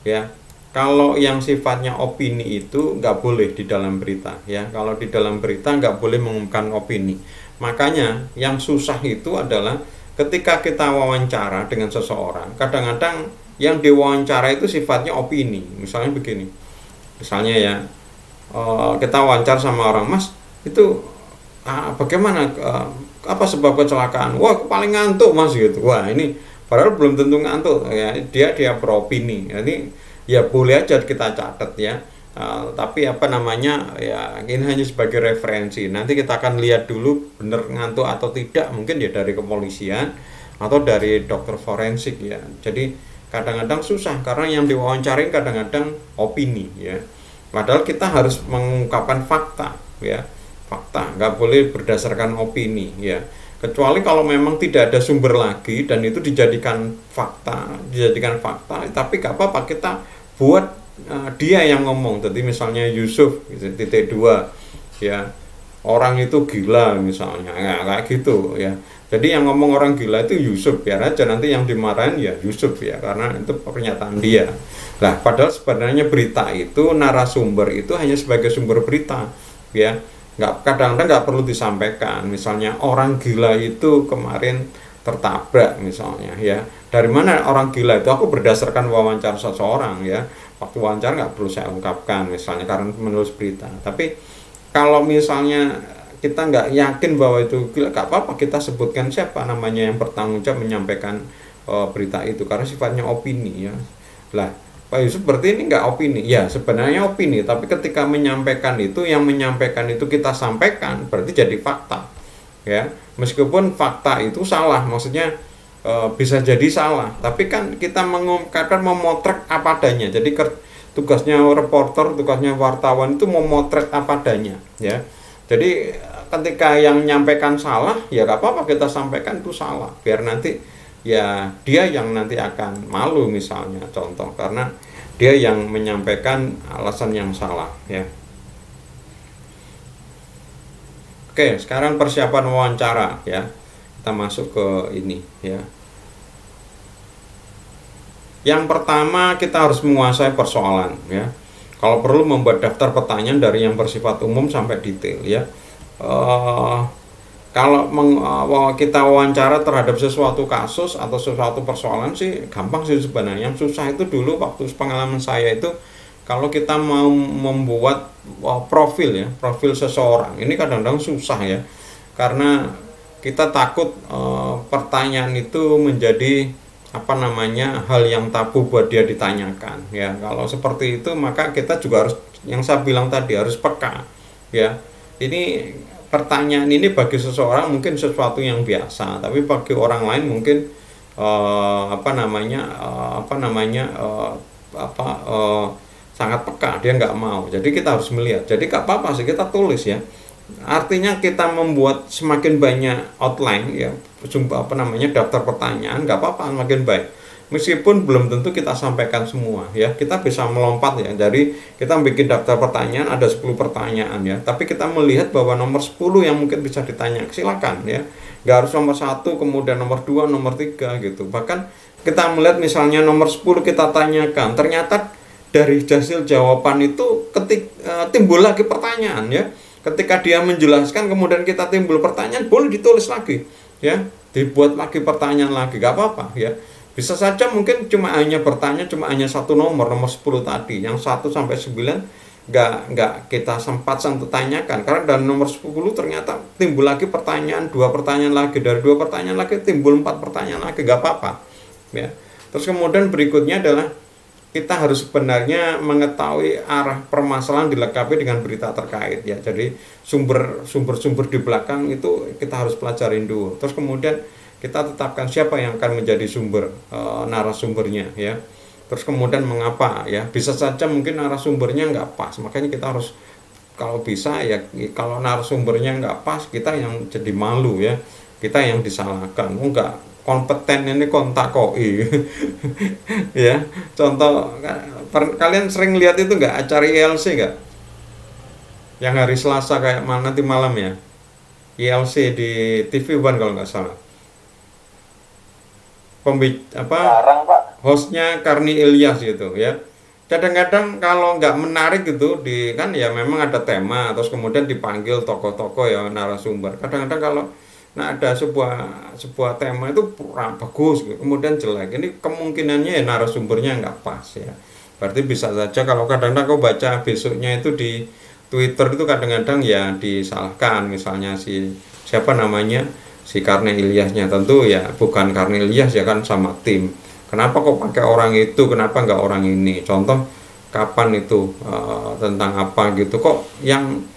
Speaker 1: ya. Kalau yang sifatnya opini itu nggak boleh di dalam berita ya. Kalau di dalam berita nggak boleh mengumumkan opini. Makanya yang susah itu adalah ketika kita wawancara dengan seseorang, kadang-kadang yang diwawancara itu sifatnya opini. Misalnya begini, misalnya ya, kita wawancara sama orang, Mas itu bagaimana, apa sebab kecelakaan? Wah, aku paling ngantuk Mas gitu. Wah, ini padahal belum tentu ngantuk ya, dia beropini. Jadi ya boleh aja kita catat ya. Tapi ya ini hanya sebagai referensi. Nanti kita akan lihat dulu benar ngantuk atau tidak, mungkin ya dari kepolisian atau dari dokter forensik ya. Jadi kadang-kadang susah karena yang diwawancara kadang-kadang opini ya. Padahal kita harus mengungkapkan fakta ya. Fakta, nggak boleh berdasarkan opini ya. Kecuali kalau memang tidak ada sumber lagi dan itu dijadikan fakta, tapi nggak apa-apa kita buat dia yang ngomong. Jadi misalnya Yusuf titik 2 ya, orang itu gila misalnya, ya, kayak gitu ya. Jadi yang ngomong orang gila itu Yusuf, biar aja nanti yang dimarahin ya Yusuf ya, karena itu pernyataan dia. Nah, padahal sebenarnya berita itu, narasumber itu hanya sebagai sumber berita ya. Kadang-kadang nggak perlu disampaikan. Misalnya orang gila itu kemarin tertabrak misalnya ya. Dari mana orang gila itu? Aku berdasarkan wawancara seseorang ya. Waktu wawancara nggak perlu saya ungkapkan misalnya karena menulis berita. Tapi kalau misalnya kita nggak yakin bahwa itu gila, nggak apa-apa kita sebutkan siapa namanya yang bertanggung jawab menyampaikan berita itu, karena sifatnya opini ya. Lah, Pak Yusuf berarti ini nggak opini. Ya sebenarnya opini, tapi ketika menyampaikan itu, yang menyampaikan itu kita sampaikan, berarti jadi fakta ya. Meskipun fakta itu salah, maksudnya bisa jadi salah, tapi kan kita mengungkapkan, memotret apa adanya. Jadi tugasnya reporter, tugasnya wartawan itu memotret apa adanya ya. Jadi ketika yang menyampaikan salah, ya nggak apa-apa kita sampaikan itu salah, biar nanti ya dia yang nanti akan malu misalnya, contoh, karena dia yang menyampaikan alasan yang salah ya. Oke, sekarang persiapan wawancara ya. Kita masuk ke ini ya. Yang pertama, kita harus menguasai persoalan ya. Kalau perlu membuat daftar pertanyaan dari yang bersifat umum sampai detail ya. Kalau kita wawancara terhadap sesuatu kasus atau sesuatu persoalan sih gampang sih sebenarnya. Yang susah itu dulu waktu pengalaman saya itu, kalau kita mau membuat profil ya, profil seseorang, ini kadang-kadang susah ya, karena kita takut pertanyaan itu menjadi hal yang tabu buat dia ditanyakan ya. Kalau seperti itu maka kita juga harus, yang saya bilang tadi, harus peka ya. Ini pertanyaan ini bagi seseorang mungkin sesuatu yang biasa, tapi bagi orang lain mungkin sangat peka, dia nggak mau. Jadi kita harus melihat. Jadi nggak apa-apa sih kita tulis ya. Artinya kita membuat semakin banyak outline ya, daftar pertanyaan, nggak apa-apa, makin baik. Meskipun belum tentu kita sampaikan semua ya, kita bisa melompat ya. Jadi kita bikin daftar pertanyaan, ada 10 pertanyaan ya, tapi kita melihat bahwa nomor 10 yang mungkin bisa ditanya, silakan ya. Nggak harus nomor 1, kemudian nomor 2, nomor 3 gitu. Bahkan kita melihat misalnya nomor 10 kita tanyakan, ternyata dari hasil jawaban itu timbul lagi pertanyaan ya. Ketika dia menjelaskan kemudian kita timbul pertanyaan, boleh ditulis lagi ya, dibuat lagi pertanyaan lagi, gak apa-apa ya. Bisa saja mungkin cuma hanya bertanya cuma hanya satu nomor 10 tadi, yang 1 sampai 9 nggak kita sempat untuk tanyakan, karena dari nomor 10 ternyata timbul lagi pertanyaan, 2 pertanyaan lagi, dari 2 pertanyaan lagi timbul 4 pertanyaan lagi, gak apa-apa ya. Terus kemudian berikutnya adalah kita harus sebenarnya mengetahui arah permasalahan dilengkapi dengan berita terkait ya. Jadi sumber-sumber di belakang itu kita harus pelajarin dulu. Terus kemudian kita tetapkan siapa yang akan menjadi sumber narasumbernya ya. Terus kemudian mengapa ya. Bisa saja mungkin narasumbernya nggak pas, makanya kita harus kalau bisa ya, kalau narasumbernya nggak pas kita yang jadi malu ya, kita yang disalahkan. Enggak kompeten ini kontak koi ya. Contoh, kalian sering lihat itu nggak acara ILC nggak, yang hari Selasa kayak mana nanti malam ya, ILC di TV One kalau nggak salah,
Speaker 2: Jarang, Pak.
Speaker 1: hostnya Karni Ilyas gitu ya. Kadang-kadang kalau nggak menarik gitu kan ya memang ada tema, terus kemudian dipanggil tokoh-tokoh ya narasumber. Kadang-kadang kalau ada sebuah tema itu bagus gitu, kemudian jelek, ini kemungkinannya ya narasumbernya nggak pas ya. Berarti bisa saja kalau kadang-kadang kau baca besoknya itu di Twitter itu kadang-kadang ya disalahkan, misalnya siapa namanya, si Karni Ilyasnya, tentu ya bukan Karni Ilyas ya kan, sama tim. Kenapa kok pakai orang itu, kenapa nggak orang ini? Contoh kapan itu tentang apa gitu, kok yang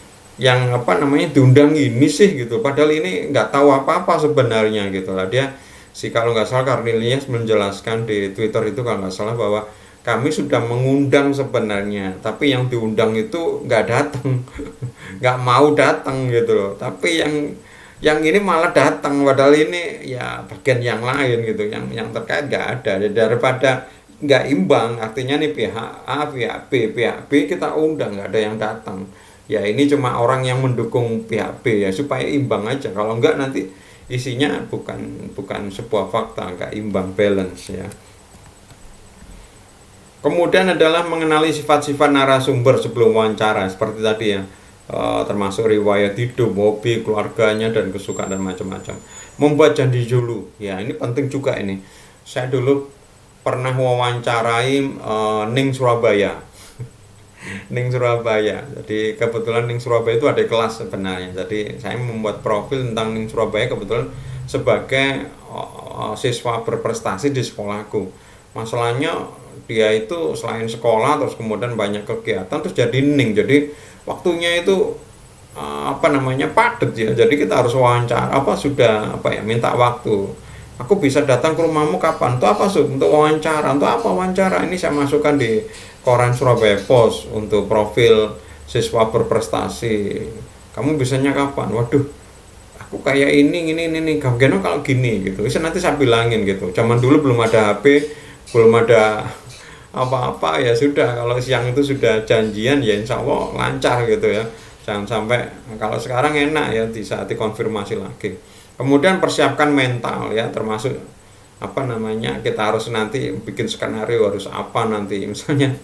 Speaker 1: apa namanya diundang ini sih gitu, padahal ini nggak tahu apa-apa sebenarnya gitu lah. Dia kalau nggak salah Karni Ilyas menjelaskan di Twitter itu kalau nggak salah bahwa kami sudah mengundang sebenarnya, tapi yang diundang itu nggak datang nggak mau datang gitu loh. Tapi yang ini malah datang, padahal ini ya bagian yang lain gitu, yang terkait nggak ada. Daripada nggak imbang, artinya nih pihak A, pihak B kita undang, nggak ada yang datang. Ya ini cuma orang yang mendukung pihak B ya, supaya imbang aja. Kalau enggak nanti isinya bukan sebuah fakta, nggak imbang, balance ya. Kemudian adalah mengenali sifat-sifat narasumber sebelum wawancara, seperti tadi ya. Termasuk riwayat hidup, hobi, keluarganya, dan kesukaan dan macam-macam. Membuat janji dulu, ya ini penting juga ini. Saya dulu pernah wawancarai Ning Surabaya. Ning Surabaya. Jadi kebetulan Ning Surabaya itu ada kelas sebenarnya. Jadi saya membuat profil tentang Ning Surabaya kebetulan sebagai siswa berprestasi di sekolahku. Masalahnya dia itu selain sekolah terus kemudian banyak kegiatan terus jadi Ning. Jadi waktunya itu padat ya. Jadi kita harus wawancara minta waktu. Aku bisa datang ke rumahmu kapan? Untuk apa untuk wawancara? Untuk apa wawancara? Ini saya masukkan di koran Surabaya Post untuk profil siswa berprestasi. Kamu bisanya kapan? Waduh, aku kayak ini gimana kalau gini gitu. Bisa nanti saya bilangin gitu. Zaman dulu belum ada HP, belum ada apa-apa, ya sudah, kalau siang itu sudah janjian ya insya Allah lancar gitu ya. Jangan sampai, kalau sekarang enak ya di saat dikonfirmasi lagi. Kemudian persiapkan mental ya, termasuk kita harus nanti bikin skenario harus apa nanti, misalnya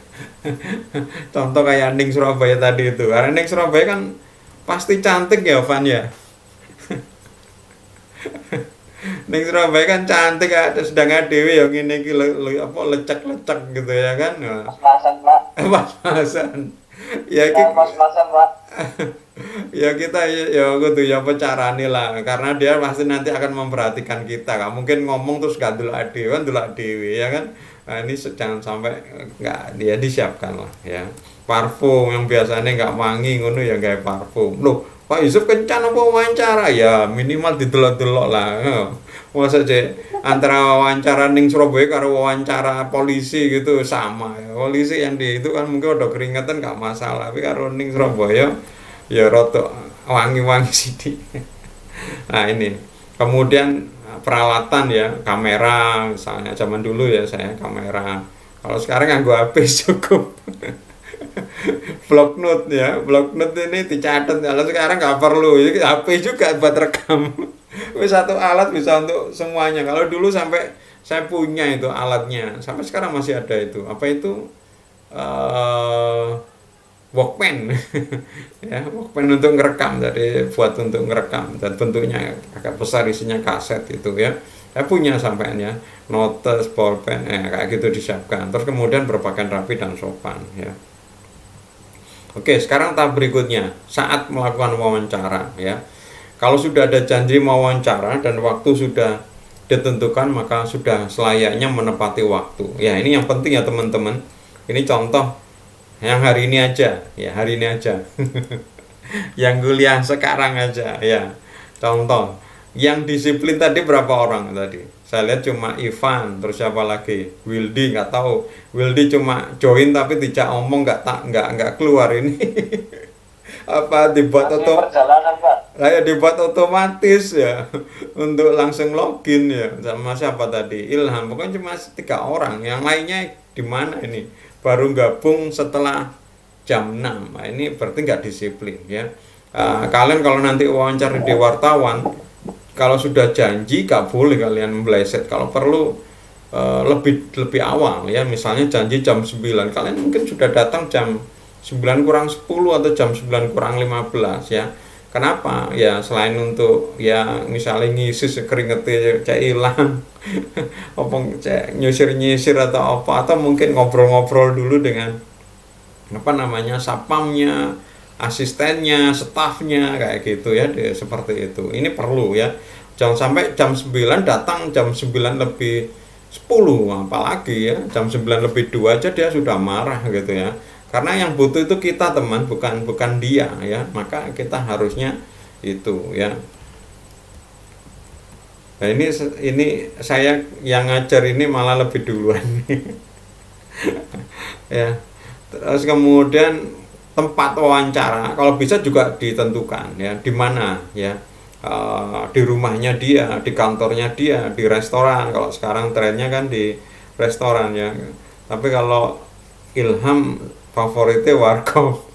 Speaker 1: contoh kayak Ning Surabaya tadi itu, karena Ning Surabaya kan pasti cantik ya Van ya. Ning Surabaya kan cantik, sedang dewe yang ini lecek-lecek gitu ya kan.
Speaker 2: Mas-masan, Pak.
Speaker 1: Mas-masan. Ya
Speaker 2: mas-masan, Pak.
Speaker 1: Ya kita ya kudu ya pecarane lah, karena dia pasti nanti akan memperhatikan kita. Gak mungkin ngomong terus gak ndelok dhewe ya kan. Nah, ini jangan sampai nggak dia disiapkan lah ya. Parfum yang biasanya nggak wangi ngono ya gawe parfum. Loh, Pak Yusuf kencan apa wawancara? Ya minimal didelok-delok lah. Masa aja antara wawancara Ning Surabaya karo wawancara polisi gitu sama ya. Polisi yang di itu kan mungkin udah keringetan gak masalah, tapi karo Ning Surabaya ya rotok wangi-wangi sithik. Nah ini kemudian peralatan ya, kamera misalnya, zaman dulu ya saya kamera, kalau sekarang nganggo HP cukup. Blocknote ya, blocknote ini dicatat, kalau sekarang nggak perlu ya, HP juga buat rekam. Satu alat bisa untuk semuanya. Kalau dulu sampai saya punya itu alatnya, sampai sekarang masih ada itu, apa itu eh, Walkman ya, Walkman untuk ngerekam, jadi buat untuk ngerekam dan bentuknya agak besar, isinya kaset itu ya. Saya punya sampean ya, notes, pulpen, kayak gitu disiapkan. Terus kemudian berpakaian rapi dan sopan ya. Oke, sekarang tahap berikutnya saat melakukan wawancara ya. Kalau sudah ada janji wawancara dan waktu sudah ditentukan, maka sudah selayaknya menepati waktu. Ya, ini yang penting ya teman-teman. Ini contoh yang hari ini aja, ya hari ini aja. Yang kuliah sekarang aja, ya. Contoh, yang disiplin tadi berapa orang tadi? Saya lihat cuma Ivan, terus siapa lagi? Wildy, nggak tahu. Wildy cuma join tapi tidak omong, nggak keluar ini. Apa dibuat
Speaker 2: perjalanan, Pak.
Speaker 1: Kayak dibuat otomatis ya untuk langsung login ya. Sama siapa tadi? Ilham. Pokoknya cuma 3 orang. Yang lainnya di mana ini? Baru gabung setelah jam 6. Nah, ini berarti nggak disiplin ya. Kalian kalau nanti wawancara di wartawan, kalau sudah janji nggak boleh kalian meleset. Kalau perlu lebih awal ya. Misalnya janji jam 9, kalian mungkin sudah datang jam 9 kurang 10 atau jam 9 kurang 15 ya. Kenapa? Ya selain untuk ya misalnya ngisi keringetnya cek hilang, apa cek nyisir atau apa, atau mungkin ngobrol-ngobrol dulu dengan apa namanya satpamnya, asistennya, stafnya kayak gitu ya, seperti itu. Ini perlu ya. Jangan sampai jam 9 datang jam 9 lebih 10, apalagi ya jam 9 lebih 2 aja dia sudah marah gitu ya. Karena yang butuh itu kita teman, bukan dia ya. Maka kita harusnya itu ya. Nah ini saya yang ngajar ini malah lebih duluan. Ya. Terus kemudian tempat wawancara kalau bisa juga ditentukan ya, di mana ya. Di rumahnya dia, di kantornya dia, di restoran. Kalau sekarang trennya kan di restoran ya. Tapi kalau Ilham favoritnya warkop.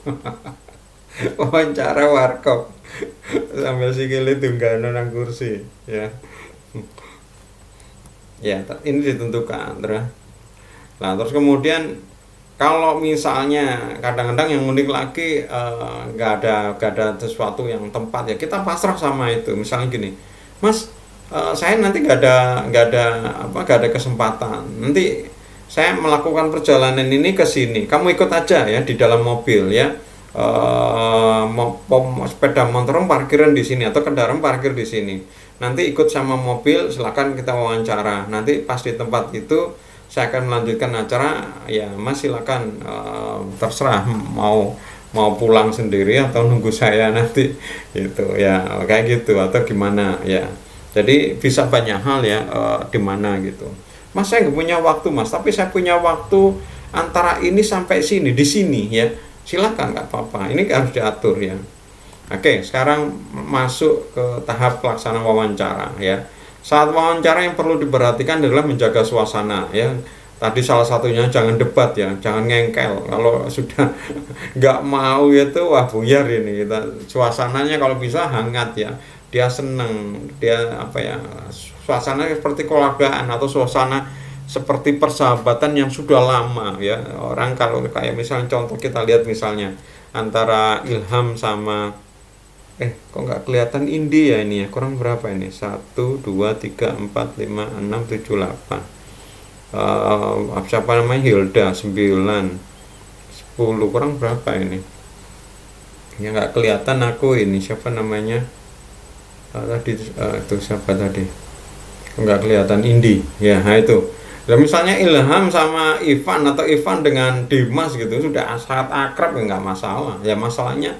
Speaker 1: Wawancara warkop sambil sikile tunggano nang kursi ya. Ya ini ditentukan terus. Nah terus kemudian kalau misalnya kadang-kadang yang unik lagi nggak ada sesuatu yang tempat ya, kita pasrah sama itu. Misalnya gini, Mas, saya nanti nggak ada kesempatan. Nanti saya melakukan perjalanan ini ke sini, kamu ikut aja ya di dalam mobil ya. Sepeda motor parkiran di sini atau kendaraan parkir di sini. Nanti ikut sama mobil, silakan kita wawancara. Nanti pas di tempat itu saya akan melanjutkan acara ya, Mas silakan terserah mau pulang sendiri atau nunggu saya nanti gitu ya, kayak gitu atau gimana ya. Jadi bisa banyak hal ya, di mana gitu. Mas saya nggak punya waktu Mas, tapi saya punya waktu antara ini sampai sini, di sini ya, silakan nggak apa-apa. Ini harus diatur ya. Oke, sekarang masuk ke tahap pelaksanaan wawancara ya. Saat wawancara yang perlu diperhatikan adalah menjaga suasana ya. Tadi salah satunya jangan debat ya, jangan ngengkel. Kalau sudah nggak mau itu wah buyar ini. Suasananya kalau bisa hangat ya. Dia seneng, dia apa ya, suasana seperti keluargaan atau suasana seperti persahabatan yang sudah lama ya. Orang kalau kayak misalnya contoh kita lihat misalnya antara Ilham sama kok nggak kelihatan Indi ya ini ya, kurang berapa ini, 1, 2, 3, 4, 5, 6, 7, 8 siapa namanya, Hilda 9, 10, kurang berapa ini ya, nggak kelihatan aku ini siapa namanya tadi itu siapa tadi, nggak kelihatan Indi ya. Nah itu dan misalnya Ilham sama Ivan atau Ivan dengan Dimas gitu sudah sangat akrab ya, nggak masalah ya. Masalahnya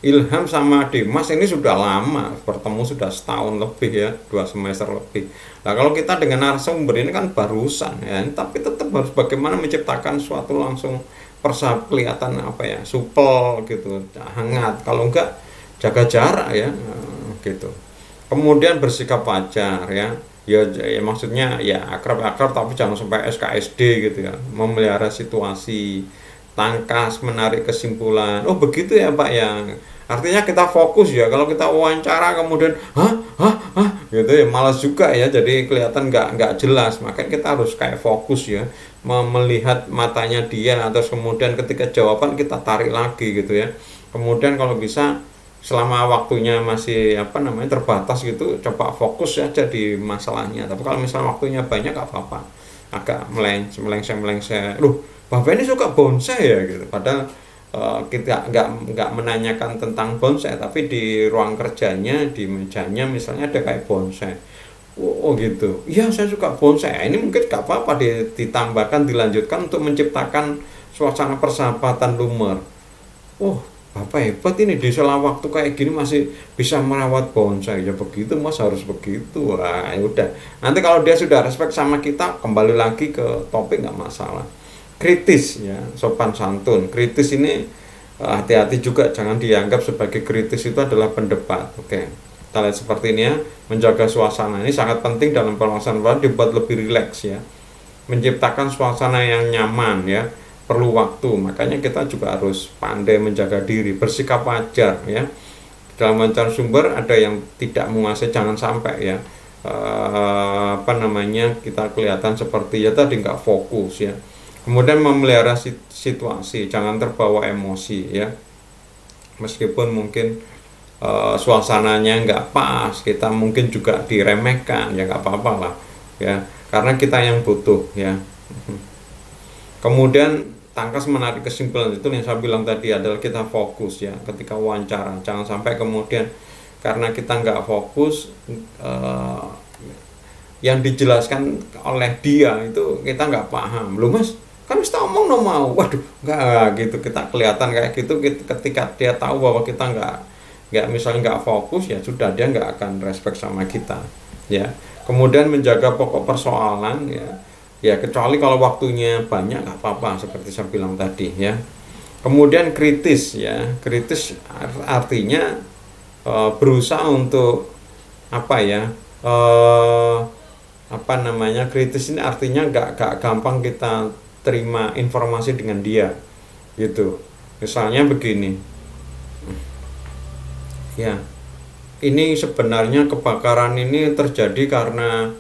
Speaker 1: Ilham sama Dimas ini sudah lama bertemu, sudah setahun lebih ya, 2 semester lebih. Nah kalau kita dengan narasumber ini kan barusan ya, tapi tetap harus bagaimana menciptakan suatu langsung persahabatan, kelihatan apa ya, supel gitu, hangat. Kalau enggak jaga jarak ya gitu. Kemudian bersikap wajar ya. Ya maksudnya ya akrab-akrab tapi jangan sampai SKSD gitu ya, memelihara situasi, tangkas menarik kesimpulan. Oh begitu ya Pak ya, Artinya kita fokus ya. Kalau kita wawancara kemudian gitu ya, malas juga ya. Jadi kelihatan nggak jelas. Makanya kita harus kayak fokus ya, melihat matanya dia. Terus kemudian ketika jawaban kita tarik lagi gitu ya. Kemudian kalau bisa selama waktunya masih terbatas gitu, coba fokus aja di masalahnya. Tapi kalau misalnya waktunya banyak nggak apa-apa, agak melengseng, Bapak ini suka bonsai ya gitu. Padahal kita nggak menanyakan tentang bonsai, tapi di ruang kerjanya, di mejanya misalnya ada kayak bonsai. Oh gitu, iya saya suka bonsai. Ini mungkin nggak apa-apa ditambahkan, dilanjutkan untuk menciptakan suasana persahabatan lumer. Oh, Bapak hebat ini, di sela waktu kayak gini masih bisa merawat bonsai. Ya begitu Mas, harus begitu. Wah, ya udah. Nanti kalau dia sudah respect sama kita, kembali lagi ke topik, nggak masalah. Kritis ya, sopan santun. Kritis ini hati-hati juga, jangan dianggap sebagai kritis itu adalah pendebat. Oke. Kita lihat seperti ini ya, menjaga suasana ini sangat penting dalam pengawasan dibuat lebih rileks ya. Menciptakan suasana yang nyaman ya, perlu waktu. Makanya kita juga harus pandai menjaga diri, bersikap wajar ya. Dalam mencari sumber ada yang tidak menguasai, jangan sampai ya kita kelihatan seperti ya tadi nggak fokus ya. Kemudian memelihara situasi, jangan terbawa emosi ya. Meskipun mungkin suasananya nggak pas, kita mungkin juga diremehkan, ya nggak apa-apa lah ya, karena kita yang butuh ya. Kemudian tangkas menarik kesimpulan, itu yang saya bilang tadi adalah kita fokus ya ketika wawancara. Jangan sampai kemudian karena kita nggak fokus, yang dijelaskan oleh dia itu kita nggak paham. Loh Mas, kan kita omong no mau, waduh nggak gitu. Kita kelihatan kayak gitu ketika dia tahu bahwa kita nggak misalnya nggak fokus, ya sudah, dia nggak akan respect sama kita ya. Kemudian menjaga pokok persoalan ya kecuali kalau waktunya banyak nggak apa-apa, seperti saya bilang tadi ya. Kemudian kritis ya, kritis artinya berusaha untuk kritis ini artinya nggak gampang kita terima informasi dengan dia gitu. Misalnya begini ya, ini sebenarnya kebakaran ini terjadi karena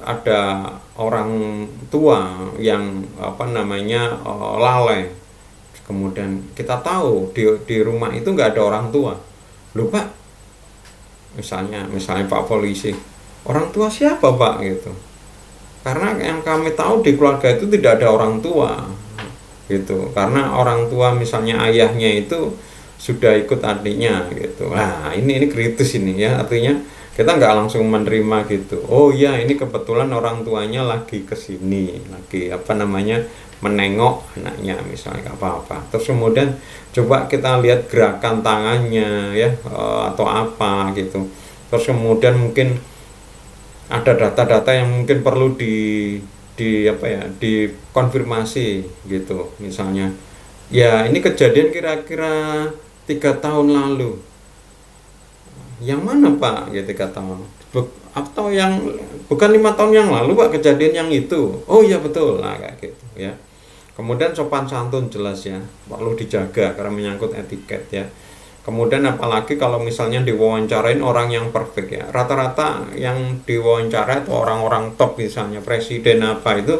Speaker 1: ada orang tua yang lalai. Kemudian kita tahu di rumah itu nggak ada orang tua. Loh Pak, misalnya Pak polisi, orang tua siapa Pak gitu. Karena yang kami tahu di keluarga itu tidak ada orang tua gitu. Karena orang tua misalnya ayahnya itu sudah ikut adiknya gitu. Nah ini kritis ini ya, artinya kita nggak langsung menerima gitu. Oh iya, ini kebetulan orang tuanya lagi kesini, lagi menengok anaknya misalnya, nggak apa-apa. Terus kemudian coba kita lihat gerakan tangannya ya, atau apa gitu. Terus kemudian mungkin ada data-data yang mungkin perlu dikonfirmasi gitu. Misalnya ya ini kejadian kira-kira 3 tahun lalu. Yang mana Pak? Ya 3 tahun. Atau yang bukan 5 tahun yang lalu Pak kejadian yang itu. Oh iya betul. Nah kayak gitu ya. Kemudian sopan santun jelas ya, perlu dijaga karena menyangkut etiket ya. Kemudian apalagi kalau misalnya diwawancarain orang yang perfect ya. Rata-rata yang diwawancara itu orang-orang top, misalnya presiden apa itu,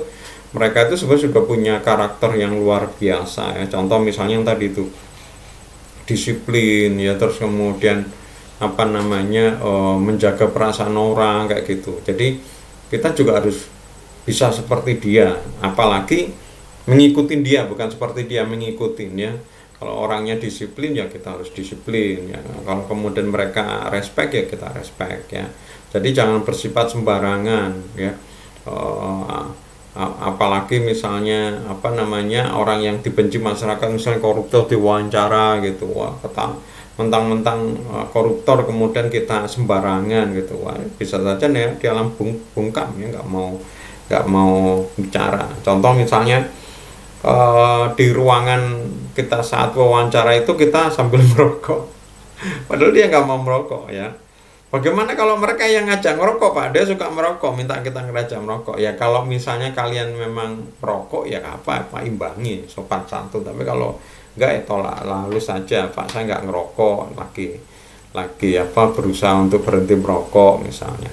Speaker 1: mereka itu sebenarnya sudah punya karakter yang luar biasa ya. Contoh misalnya yang tadi itu disiplin ya, terus kemudian menjaga perasaan orang kayak gitu. Jadi kita juga harus bisa seperti dia, apalagi mengikutin dia, bukan seperti dia, mengikutin ya. Kalau orangnya disiplin ya kita harus disiplin ya. Kalau kemudian mereka respect ya kita respect ya. Jadi jangan bersifat sembarangan ya. Apalagi misalnya orang yang dibenci masyarakat, misalnya koruptor diwawancara gitu, wah mentang-mentang koruptor kemudian kita sembarangan gitu, wah bisa saja ya di alam bungkam ya, nggak mau bicara. Contoh misalnya di ruangan kita saat wawancara itu kita sambil merokok, padahal dia nggak mau merokok ya. Bagaimana kalau mereka yang ngajak ngerokok, Pak? Dia suka merokok, minta kita ngajak merokok. Ya kalau misalnya kalian memang merokok, ya apa imbangi, sopan santun. Tapi kalau enggak, ya tolak lalu saja, Pak. Saya nggak ngerokok, lagi berusaha untuk berhenti merokok misalnya.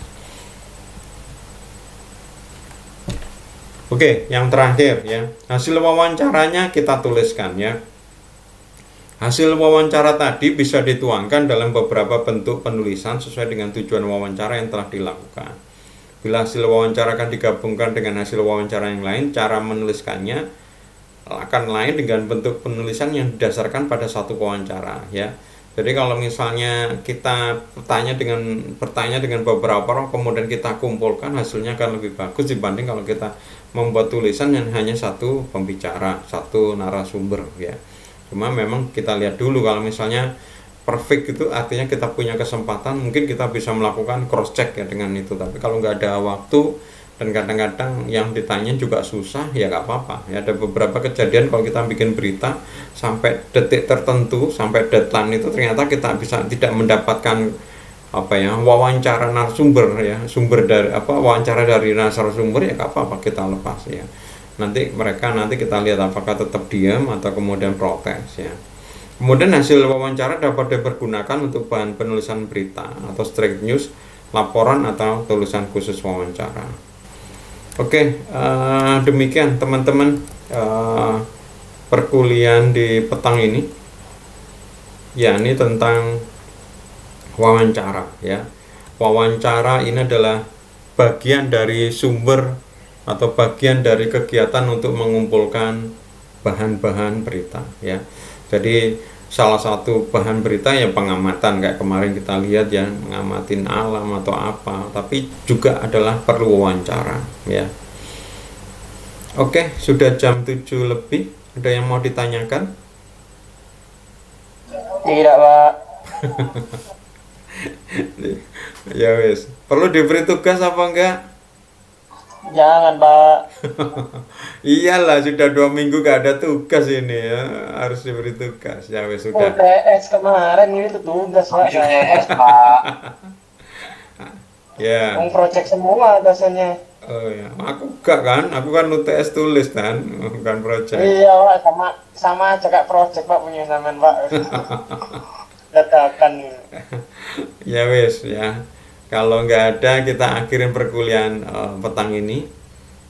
Speaker 1: Oke, yang terakhir ya. Hasil wawancaranya kita tuliskan ya. Hasil wawancara tadi bisa dituangkan dalam beberapa bentuk penulisan sesuai dengan tujuan wawancara yang telah dilakukan. Bila hasil wawancara akan digabungkan dengan hasil wawancara yang lain, cara menuliskannya akan lain dengan bentuk penulisan yang didasarkan pada satu wawancara ya. Jadi kalau misalnya kita bertanya dengan beberapa orang, kemudian kita kumpulkan, hasilnya akan lebih bagus dibanding kalau kita membuat tulisan yang hanya satu pembicara, satu narasumber ya. Cuma memang kita lihat dulu, kalau misalnya perfect itu artinya kita punya kesempatan, mungkin kita bisa melakukan cross check ya dengan itu. Tapi kalau nggak ada waktu dan kadang-kadang yang ditanya juga susah, ya nggak apa-apa ya. Ada beberapa kejadian kalau kita bikin berita sampai detik tertentu, sampai deadline itu ternyata kita bisa tidak mendapatkan wawancara narasumber ya, wawancara dari narasumber, ya nggak apa-apa, kita lepas ya. Nanti kita lihat apakah tetap diam atau kemudian protes ya. Kemudian hasil wawancara dapat dipergunakan untuk bahan penulisan berita atau straight news, laporan atau tulisan khusus wawancara. Oke, demikian teman-teman perkuliahan di petang ini. Ya, ini tentang wawancara ya. Wawancara ini adalah bagian dari sumber atau bagian dari kegiatan untuk mengumpulkan bahan-bahan berita ya. Jadi salah satu bahan berita ya pengamatan, kayak kemarin kita lihat ya, ngamatin alam atau apa, tapi juga adalah perlu wawancara ya. Oke, sudah jam 7 lebih. Ada yang mau ditanyakan?
Speaker 2: Tidak, Pak.
Speaker 1: Ya wes, perlu diberi tugas apa enggak?
Speaker 2: Jangan, Pak.
Speaker 1: Iyalah, sudah 2 minggu gak ada tugas ini ya, harus diberi tugas. Ya wes, sudah.
Speaker 2: UTS kemarin ini tuh tugas, Pak. UTS, Pak.
Speaker 1: Ya.
Speaker 2: Project semua dosennya.
Speaker 1: Oh ya, aku kan UTS tulis kan, bukan project.
Speaker 2: Iya, Pak, sama aja kayak project, Pak, punya sampean, Pak. Dadakan.
Speaker 1: Ya wes ya. Kalau nggak ada, kita akhirin perkuliahan petang ini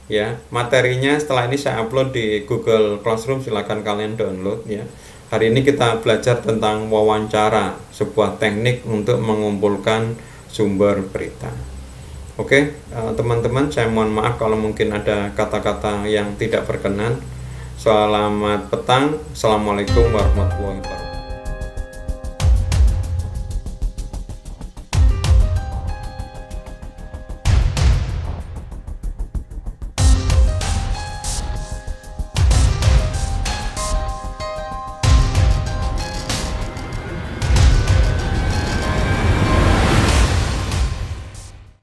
Speaker 1: ya. Materinya setelah ini saya upload di Google Classroom, silakan kalian download ya. Hari ini kita belajar tentang wawancara, sebuah teknik untuk mengumpulkan sumber berita. Oke, teman-teman, saya mohon maaf kalau mungkin ada kata-kata yang tidak berkenan. Selamat petang. Assalamualaikum warahmatullahi wabarakatuh.